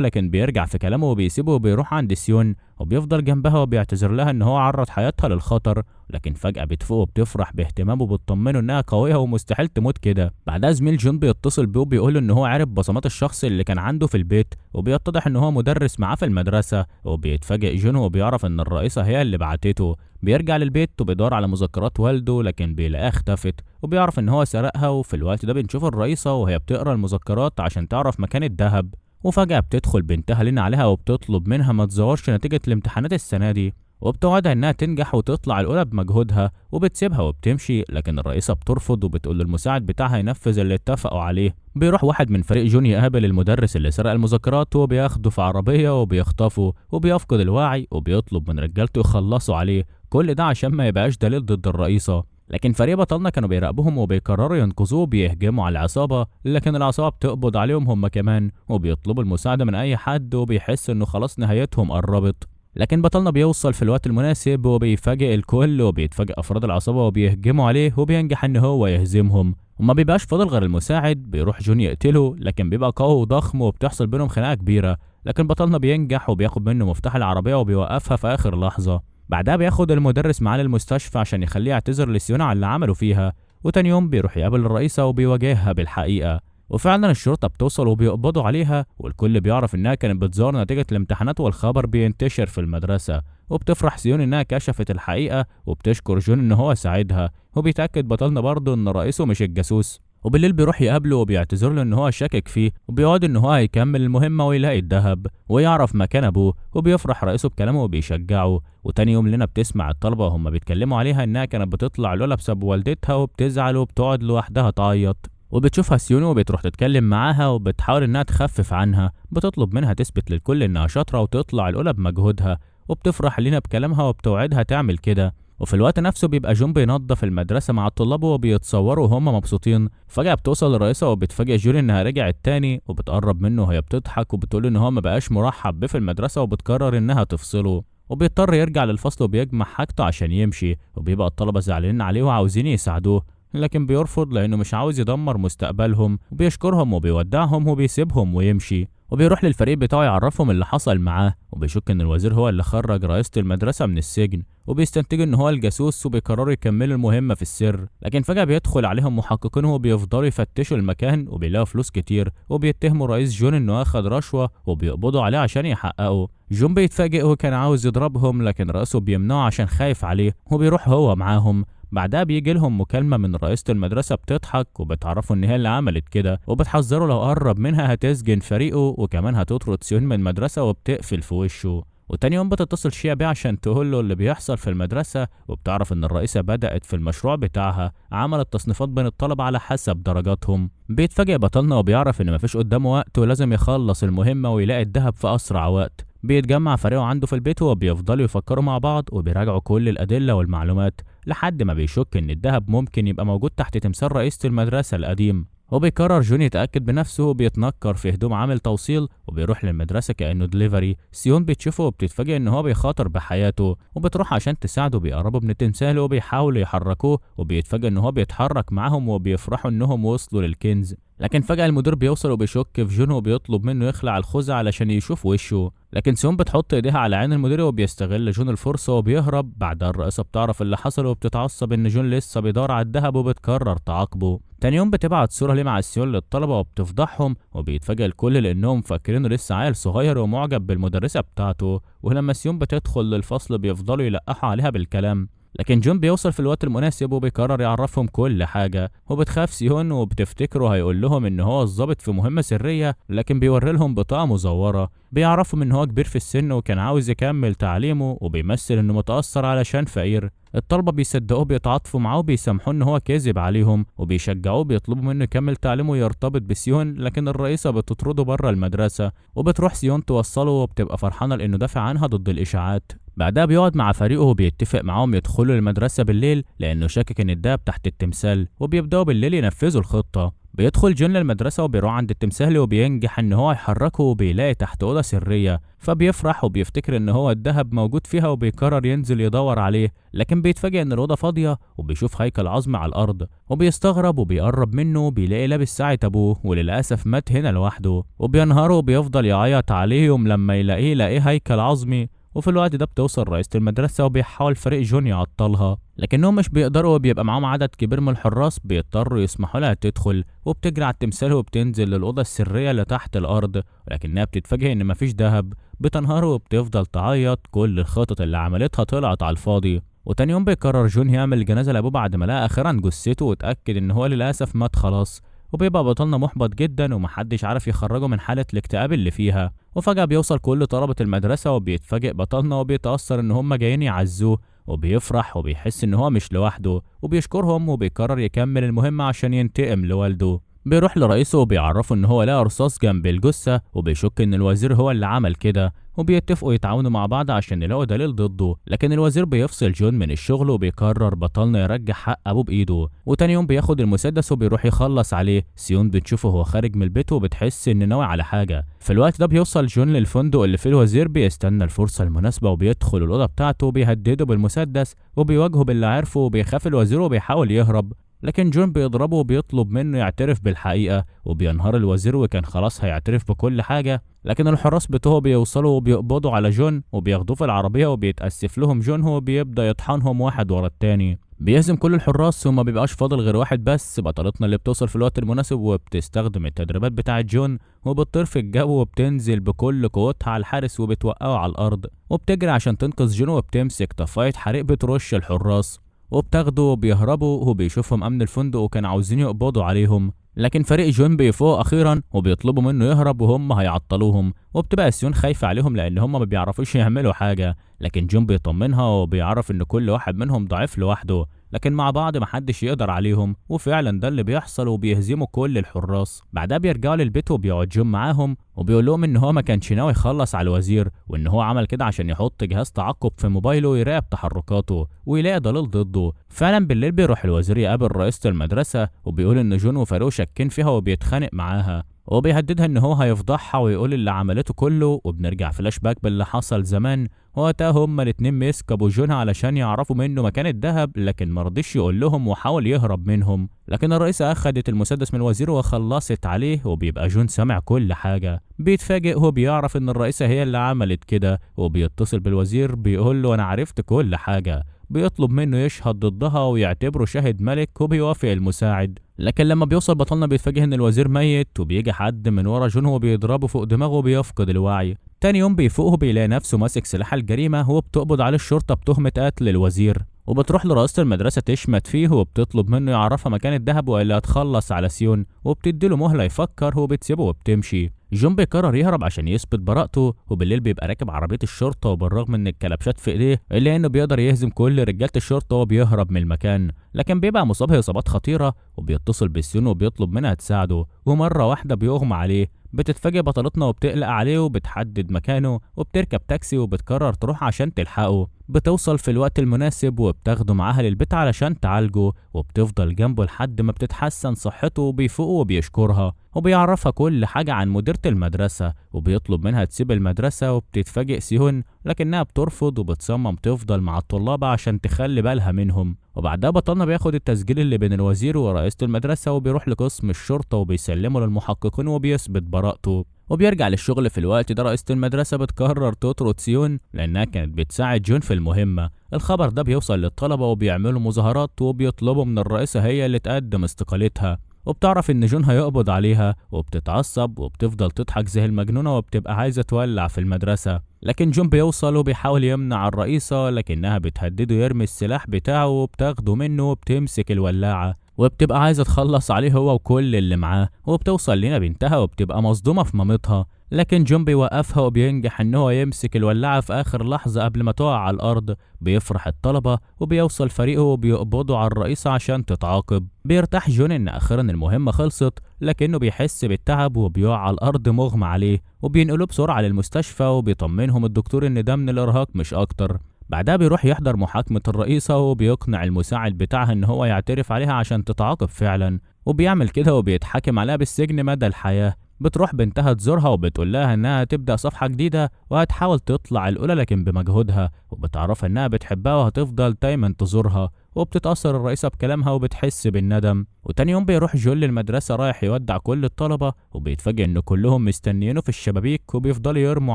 لكن بيرجع في كلامه وبيسيبه وبيروح عند سيون وبيفضل جنبها وبيعتذر لها ان هو عرض حياتها للخطر. لكن فجأة بتفوق وبتفرح باهتمامه وبتطمنه انها قوية ومستحيل تموت كده. بعدها زميل جون بيتصل بيه وبيقول له ان هو عارف بصمات الشخص اللي كان عنده في البيت، وبيتضح ان هو مدرس معاه في المدرسة. وبيتفاجئ جون وبيعرف ان الرئيسة هي اللي بعتته. بيرجع للبيت وبيدور على مذكرات والده لكن بيلاقيها اختفت، وبيعرف ان هو سرقها. وفي الوقت ده بنشوف الرئيسة وهي بتقرا المذكرات عشان تعرف مكان الذهب. وفجأة بتدخل بنتها لينا عليها وبتطلب منها ما تزورش نتيجة الامتحانات السنة دي، وبتوعدها انها تنجح وتطلع الاولى بمجهودها، وبتسيبها وبتمشي. لكن الرئيسة بترفض وبتقول للمساعد بتاعها ينفذ اللي اتفقوا عليه. بيروح واحد من فريق جون يقابل المدرس اللي سرق المذكرات، وبياخده في عربية وبيخطفه وبيفقد الوعي، وبيطلب من رجالته يخلصوا عليه. كل ده عشان ما يبقاش دليل ضد الرئيسة. لكن فريق بطلنا كانوا بيراقبوهم وبيقرروا ينقذوه وبيهجموا على العصابة، لكن العصابة بتقبض عليهم هم كمان وبيطلبوا المساعدة من أي حد، وبيحس إنه خلاص نهايتهم قربت. لكن بطلنا بيوصل في الوقت المناسب وبيفاجئ الكل، وبيتفاجئ أفراد العصابة وبيهجموا عليه وبينجح إن هو يهزمهم. وما بيبقاش فاضل غير المساعد. بيروح جون يقتله لكن بيبقى قوي وضخم وبتحصل بينهم خناقة كبيرة، لكن بطلنا بينجح وبياخد منه مفتاح العربية وبيوقفها في آخر لحظة. بعدها بياخد المدرس معاه للمستشفى عشان يخليه يعتذر لسيونا على اللي عمله فيها. وتاني يوم بيروح يقابل الرئيسة وبيواجهها بالحقيقة، وفعلا الشرطة بتوصل وبيقبضوا عليها، والكل بيعرف انها كانت بتزور نتيجة الامتحانات، والخبر بينتشر في المدرسة. وبتفرح سيون انها كشفت الحقيقة وبتشكر جون ان هو ساعدها، وبيتأكد بطلنا برضه ان رئيسه مش الجاسوس. وبالليل بيروح يقابله وبيعتذر له ان هو شاكك فيه، وبيقعد ان هو هيكمل المهمة ويلاقي الذهب ويعرف مكان ابوه. وبيفرح رئيسه بكلامه وبيشجعه. وتاني يوم لنا بتسمع الطلبة وهم بيتكلموا عليها انها كانت بتطلع لولا بسبب والدتها، وبتزعل وبتقعد لوحدها تعيط. وبتشوفها سيونو وبتروح تتكلم معاها وبتحاول انها تخفف عنها. بتطلب منها تثبت للكل انها شاطرة وتطلع الاولى بمجهودها، وبتفرح لينا بكلامها وبتوعدها تعمل كده. وفي الوقت نفسه بيبقى جون بينظف المدرسة مع الطلاب وبيتصوروا وهم مبسوطين. فجأة بتوصل الرئيسة وبتفاجئ جون انها رجعت تاني، وبتقرب منه وهي بتضحك وبتقول ان هو مبقاش مرحب بيه في المدرسة، وبتقرر انها تفصله. وبيضطر يرجع للفصل وبيجمع حاجته عشان يمشي، وبيبقى الطلبة زعلانين عليه وعاوزين يساعدوه، لكن بيرفض لانه مش عاوز يدمر مستقبلهم. وبيشكرهم وبيودعهم وبيسيبهم ويمشي. وبيروح للفريق بتاعه يعرفهم اللي حصل معاه، وبيشك ان الوزير هو اللي خرج رئيسة المدرسة من السجن، وبيستنتجوا ان هو الجاسوس، وبيقرروا يكملوا المهمة في السر. لكن فجأة بيدخل عليهم محققين وبيفضلوا يفتشوا المكان، وبيلاقوا فلوس كتير، وبيتهموا رئيس جون انه اخد رشوة، وبيقبضوا عليه عشان يحققوا. جون بيتفاجئ وكان عاوز يضربهم لكن رئيسه بيمنعه عشان خايف عليه، وبيروح هو معاهم. بعدها بيجي لهم مكالمة من رئيسة المدرسة بتضحك وبتعرفوا ان هي اللي عملت كده، وبتحذره لو قرب منها هتسجن فريقه، وكمان هتطرد سيون من المدرسة وبتقفل في وشه. وتاني يوم بتتصل شيا بيه عشان تقول له اللي بيحصل في المدرسة، وبتعرف ان الرئيسة بدأت في المشروع بتاعها، عملت تصنيفات بين الطلبة على حسب درجاتهم. بيتفاجئ بطلنا وبيعرف ان مفيش قدامه وقت ولازم يخلص المهمة ويلاقي الذهب في اسرع وقت. بيتجمع فريقه عنده في البيت وبيفضلوا يفكروا مع بعض وبيراجعوا كل الأدلة والمعلومات لحد ما بيشك إن الذهب ممكن يبقى موجود تحت تمثال رئيسة المدرسة القديم. وبيقرر جون يتأكد بنفسه وبيتنكر في هدوم عامل توصيل وبيروح للمدرسة كأنه دليفري. سيون بتشوفه وبتتفاجئ إن هو بيخاطر بحياته، وبتروح عشان تساعده. بيقربوا من التمثال وبيحاولوا يحركوه، وبيتفاجئ إن هو بيتحرك معاهم وبيفرحوا إنهم وصلوا للكنز. لكن فجأة المدير بيوصل وبيشك في جون وبيطلب منه يخلع الخوذة علشان يشوف وشه، لكن سيون بتحط ايديها على عين المدير وبيستغل جون الفرصة وبيهرب. بعدها الرئيسة بتعرف اللي حصل وبتتعصب ان جون لسه بيدور على الذهب وبتقرر تعاقبه. تاني يوم بتبعت صورة ليه مع سيون للطلبة وبتفضحهم، وبيتفاجئ الكل لانهم فاكرينه لسه عيل صغير ومعجب بالمدرسة بتاعته. ولما سيون بتدخل للفصل بيفضلوا يلقحوا عليها بالكلام. لكن جون بيوصل في الوقت المناسب وبيقرر يعرفهم كل حاجة، وبتخاف سيون وبتفتكره هيقول لهم ان هو الضابط في مهمة سرية، لكن بيوري لهم بطاقة مزورة بيعرفوا ان هو كبير في السن وكان عاوز يكمل تعليمه، وبيمثل انه متأثر علشان فقير. الطلبة بيصدقوه بيتعاطفوا معاه وبيسامحوه ان هو كذب عليهم، وبيشجعوه بيطلبوا منه يكمل تعليمه ويرتبط بسيون، لكن الرئيسة بتطرده بره المدرسة، وبتروح سيون توصله وبتبقى فرحانة لانه دافع عنها ضد الاشاعات. بعدها بيقعد مع فريقه وبيتفق معاهم يدخلوا المدرسة بالليل لأنه شاكك إن الدهب تحت التمثال، وبيبدأوا بالليل ينفذوا الخطة. بيدخل جون للمدرسة وبيروح عند التمثال وبينجح إن هو يحركه، وبيلاقي تحت أوضة سرية، فبيفرح وبيفتكر إن هو الدهب موجود فيها وبيقرر ينزل يدور عليه، لكن بيتفاجئ إن الأوضة فاضية وبيشوف هيكل عظمي على الأرض، وبيستغرب وبيقرب منه وبيلاقي لابس ساعة أبوه، وللأسف مات هنا لوحده، وبينهار وبيفضل يعيط عليهم لما يلاقيه هيكل عظمي. وفي الوقت ده بتوصل رئيسة المدرسة وبيحاول فريق جون يعطلها، لكنهم مش بيقدروا وبيبقى معاهم عدد كبير من الحراس بيضطروا يسمحوا لها تدخل، وبتجري على التمثال وبتنزل للأوضة السرية اللي تحت الأرض، ولكنها بتتفاجئ إن مفيش دهب. بتنهار وبتفضل تعيط، كل الخطط اللي عملتها طلعت على الفاضي. وتاني يوم بيقرر جون يعمل جنازة لأبوه بعد ما لقى أخيرا جثته واتأكد إن هو للأسف مات خلاص، وبيبقى بطلنا محبط جدا ومحدش عارف يخرجه من حالة الاكتئاب اللي فيها. وفجأة بيوصل كل طلبة المدرسة وبيتفاجئ بطلنا وبيتأثر ان هم جايين يعزوه، وبيفرح وبيحس ان هو مش لوحده، وبيشكرهم وبيقرر يكمل المهمة عشان ينتقم لوالده. بيروح لرئيسه وبيعرفه ان هو لقى رصاص جنب الجثة، وبيشك ان الوزير هو اللي عمل كده، وبيتفقوا يتعاونوا مع بعض عشان يلاقوا دليل ضده. لكن الوزير بيفصل جون من الشغل وبيقرر بطلنا يرجع حق ابوه بايده، وتاني يوم بياخد المسدس وبيروح يخلص عليه. سيون بتشوفه وهو خارج من البيت وبتحس ان ناوي على حاجه. في الوقت ده بيوصل جون للفندق اللي فيه الوزير، بيستنى الفرصه المناسبه وبيدخل الاوضه بتاعته وبيهدده بالمسدس وبيواجهه باللي عارفه، وبيخاف الوزير وبيحاول يهرب، لكن جون بيضربه وبيطلب منه يعترف بالحقيقة، وبينهار الوزير وكان خلاص هيعترف بكل حاجة. لكن الحراس بتوعه بيوصلوا وبيقبضوا على جون وبياخدوه في العربية، وبيتأسف لهم جون هو بيبدأ يطحنهم واحد ورا التاني. بيهزم كل الحراس وما بيبقاش فاضل غير واحد بس، بطلتنا اللي بتوصل في الوقت المناسب وبتستخدم التدريبات بتاعة جون، وبتطير في الجو وبتنزل بكل قوتها على الحارس وبتوقعه على الأرض، وبتجري عشان تنقذ جون، وبتمسك طفاية حريق بترش الحراس وبتاخده وبيهربوا، وبيشوفهم امن الفندق وكان عاوزين يقبضوا عليهم، لكن فريق جون بيفوق اخيرا وبيطلبوا منه يهرب وهم هيعطلوهم، وبتبقى سيون خايفه عليهم لان هم ما بيعرفوش يعملوا حاجه، لكن جون بيطمنها وبيعرف ان كل واحد منهم ضعيف لوحده، لكن مع بعض محدش يقدر عليهم، وفعلا ده اللي بيحصل وبيهزموا كل الحراس. بعدها بيرجعوا للبيت وبيقعد جون معاهم وبيقول لهم ان هو ما كانش ناوي يخلص على الوزير، وان هو عمل كده عشان يحط جهاز تعقب في موبايله يراقب تحركاته ويلاقي دليل ضده. فعلا بالليل بيروح الوزير يقابل رئيسة المدرسة وبيقول ان جون وفاروق شاكين فيها وبيتخانق معاها، وبيهددها ان هو هيفضحها ويقول اللي عملته كله. وبنرجع فلاش باك باللي حصل زمان، وقتها هما الاتنين مسكوا جون علشان يعرفوا منه مكان الذهب، لكن مرضيش يقول لهم وحاول يهرب منهم، لكن الرئيسة اخدت المسدس من الوزير وخلصت عليه، وبيبقى جون سامع كل حاجة. بيتفاجئ هو بيعرف ان الرئيسة هي اللي عملت كده، وبيتصل بالوزير بيقول له انا عرفت كل حاجة، بيطلب منه يشهد ضدها ويعتبره شاهد ملك، وبيوافق المساعد. لكن لما بيوصل بطلنا بيتفاجئ ان الوزير ميت، وبيجي حد من ورا جون وبيضربه فوق دماغه وبيفقد الوعي. تاني يوم بيفوق بيلاقي نفسه ماسك سلاح الجريمة، وبتقبض عليه الشرطة بتهمة قتل الوزير، وبتروح لرئيسة المدرسة تشمت فيه وبتطلب منه يعرفها مكان الذهب والا هتخلص على سيون، وبتديله مهلة يفكر وبتسيبه وبتمشي. جون بيقرر يهرب عشان يثبت براءته، وبالليل بيبقى راكب عربية الشرطة، وبالرغم ان الكلبشات في ايديه الا انه بيقدر يهزم كل رجالة الشرطة وبيهرب من المكان، لكن بيبقى مصاب اصابات خطيرة، وبيتصل بالسيون وبيطلب منها تساعده، ومرة واحدة بيغمى عليه. بتتفاجئ بطلتنا وبتقلق عليه وبتحدد مكانه وبتركب تاكسي وبتقرر تروح عشان تلحقه. بتوصل في الوقت المناسب وبتاخده معاها للبيت علشان تعالجه، وبتفضل جنبه لحد ما بتتحسن صحته، وبيفوق وبيشكرها وبيعرفها كل حاجة عن مديرة المدرسة، وبيطلب منها تسيب المدرسة. وبتتفاجئ سيون لكنها بترفض وبتصمم تفضل مع الطلاب عشان تخلي بالها منهم. وبعدها بطلنا بياخد التسجيل اللي بين الوزير ورئيسة المدرسة وبيروح لقسم الشرطة وبيسلمه للمحققين وبيثبت براءته، وبيرجع للشغل. في الوقت ده رئيسة المدرسة بتقرر تطرد سيون لأنها كانت بتساعد جون في المهمة. الخبر ده بيوصل للطلبة وبيعملوا مظاهرات وبيطلبوا من الرئيسة هي اللي تقدم استقالتها، وبتعرف ان جون هيقبض عليها وبتتعصب وبتفضل تضحك زي المجنونة وبتبقى عايزة تولع في المدرسة. لكن جون بيوصل وبيحاول يمنع الرئيسة، لكنها بتهدده يرمي السلاح بتاعه وبتاخده منه وبتمسك الولاعة وبتبقى عايزة تخلص عليه هو وكل اللي معاه. وبتوصل لنا بنتها وبتبقى مصدومة في مامتها، لكن جون بيوقفها وبينجح ان هو يمسك الولاعة في اخر لحظة قبل ما تقع على الارض. بيفرح الطلبة وبيوصل فريقه وبيقبضوا على الرئيسة عشان تتعاقب. بيرتاح جون ان اخيرا المهمة خلصت، لكنه بيحس بالتعب وبيقع على الارض مغمى عليه، وبينقلوه بسرعة للمستشفى وبيطمنهم الدكتور ان ده من الارهاق مش اكتر. بعدها بيروح يحضر محاكمة الرئيسة وبيقنع المساعد بتاعها ان هو يعترف عليها عشان تتعاقب فعلا، وبيعمل كده وبيتحاكم عليها بالسجن مدى الحياة. بتروح بنتها تزورها وبتقول لها انها تبدأ صفحة جديدة وهتحاول تطلع الأولى لكن بمجهودها، وبتعرفها انها بتحبها وهتفضل دايما تزورها. وبتتأثر الرئيسة بكلامها وبتحس بالندم. وتاني يوم بيروح جون للمدرسة رايح يودع كل الطلبة، وبيتفاجئ ان كلهم مستنيينه في الشبابيك وبيفضلوا يرموا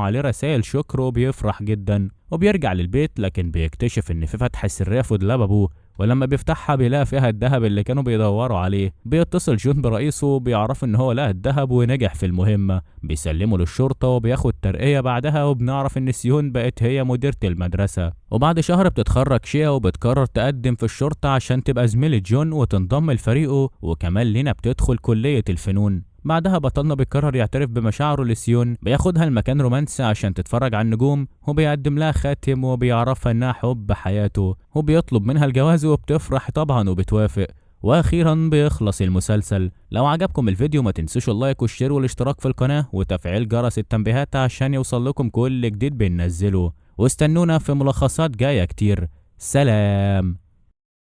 عليه رسائل شكر وبيفرح جدا. وبيرجع للبيت لكن بيكتشف ان في فتحة سرية في دولاب ابوه، ولما بيفتحها بيلاقي فيها الذهب اللي كانوا بيدوروا عليه. بيتصل جون برئيسه وبيعرف ان هو لقى الذهب ونجح في المهمة. بيسلمه للشرطة وبياخد ترقية بعدها، وبنعرف ان سيون بقت هي مديرة المدرسة. وبعد شهر بتتخرج شيا وبتقرر تقدم في الشرطة عشان تبقى زميلة جون وتنضم لفريقه، وكمان لينا بتدخل كلية الفنون. بعدها بطلنا بيقرر يعترف بمشاعره لسيون، بياخدها المكان رومانسي عشان تتفرج على النجوم، وبيقدم لها خاتم وبيعرفها انها حب حياته، وبيطلب منها الجواز وبتفرح طبعا وبتوافق. واخيرا بيخلص المسلسل. لو عجبكم الفيديو ما تنسوش اللايك والشير والاشتراك في القناة وتفعيل جرس التنبيهات عشان يوصل لكم كل جديد بننزله، واستنونا في ملخصات جاية كتير. سلام.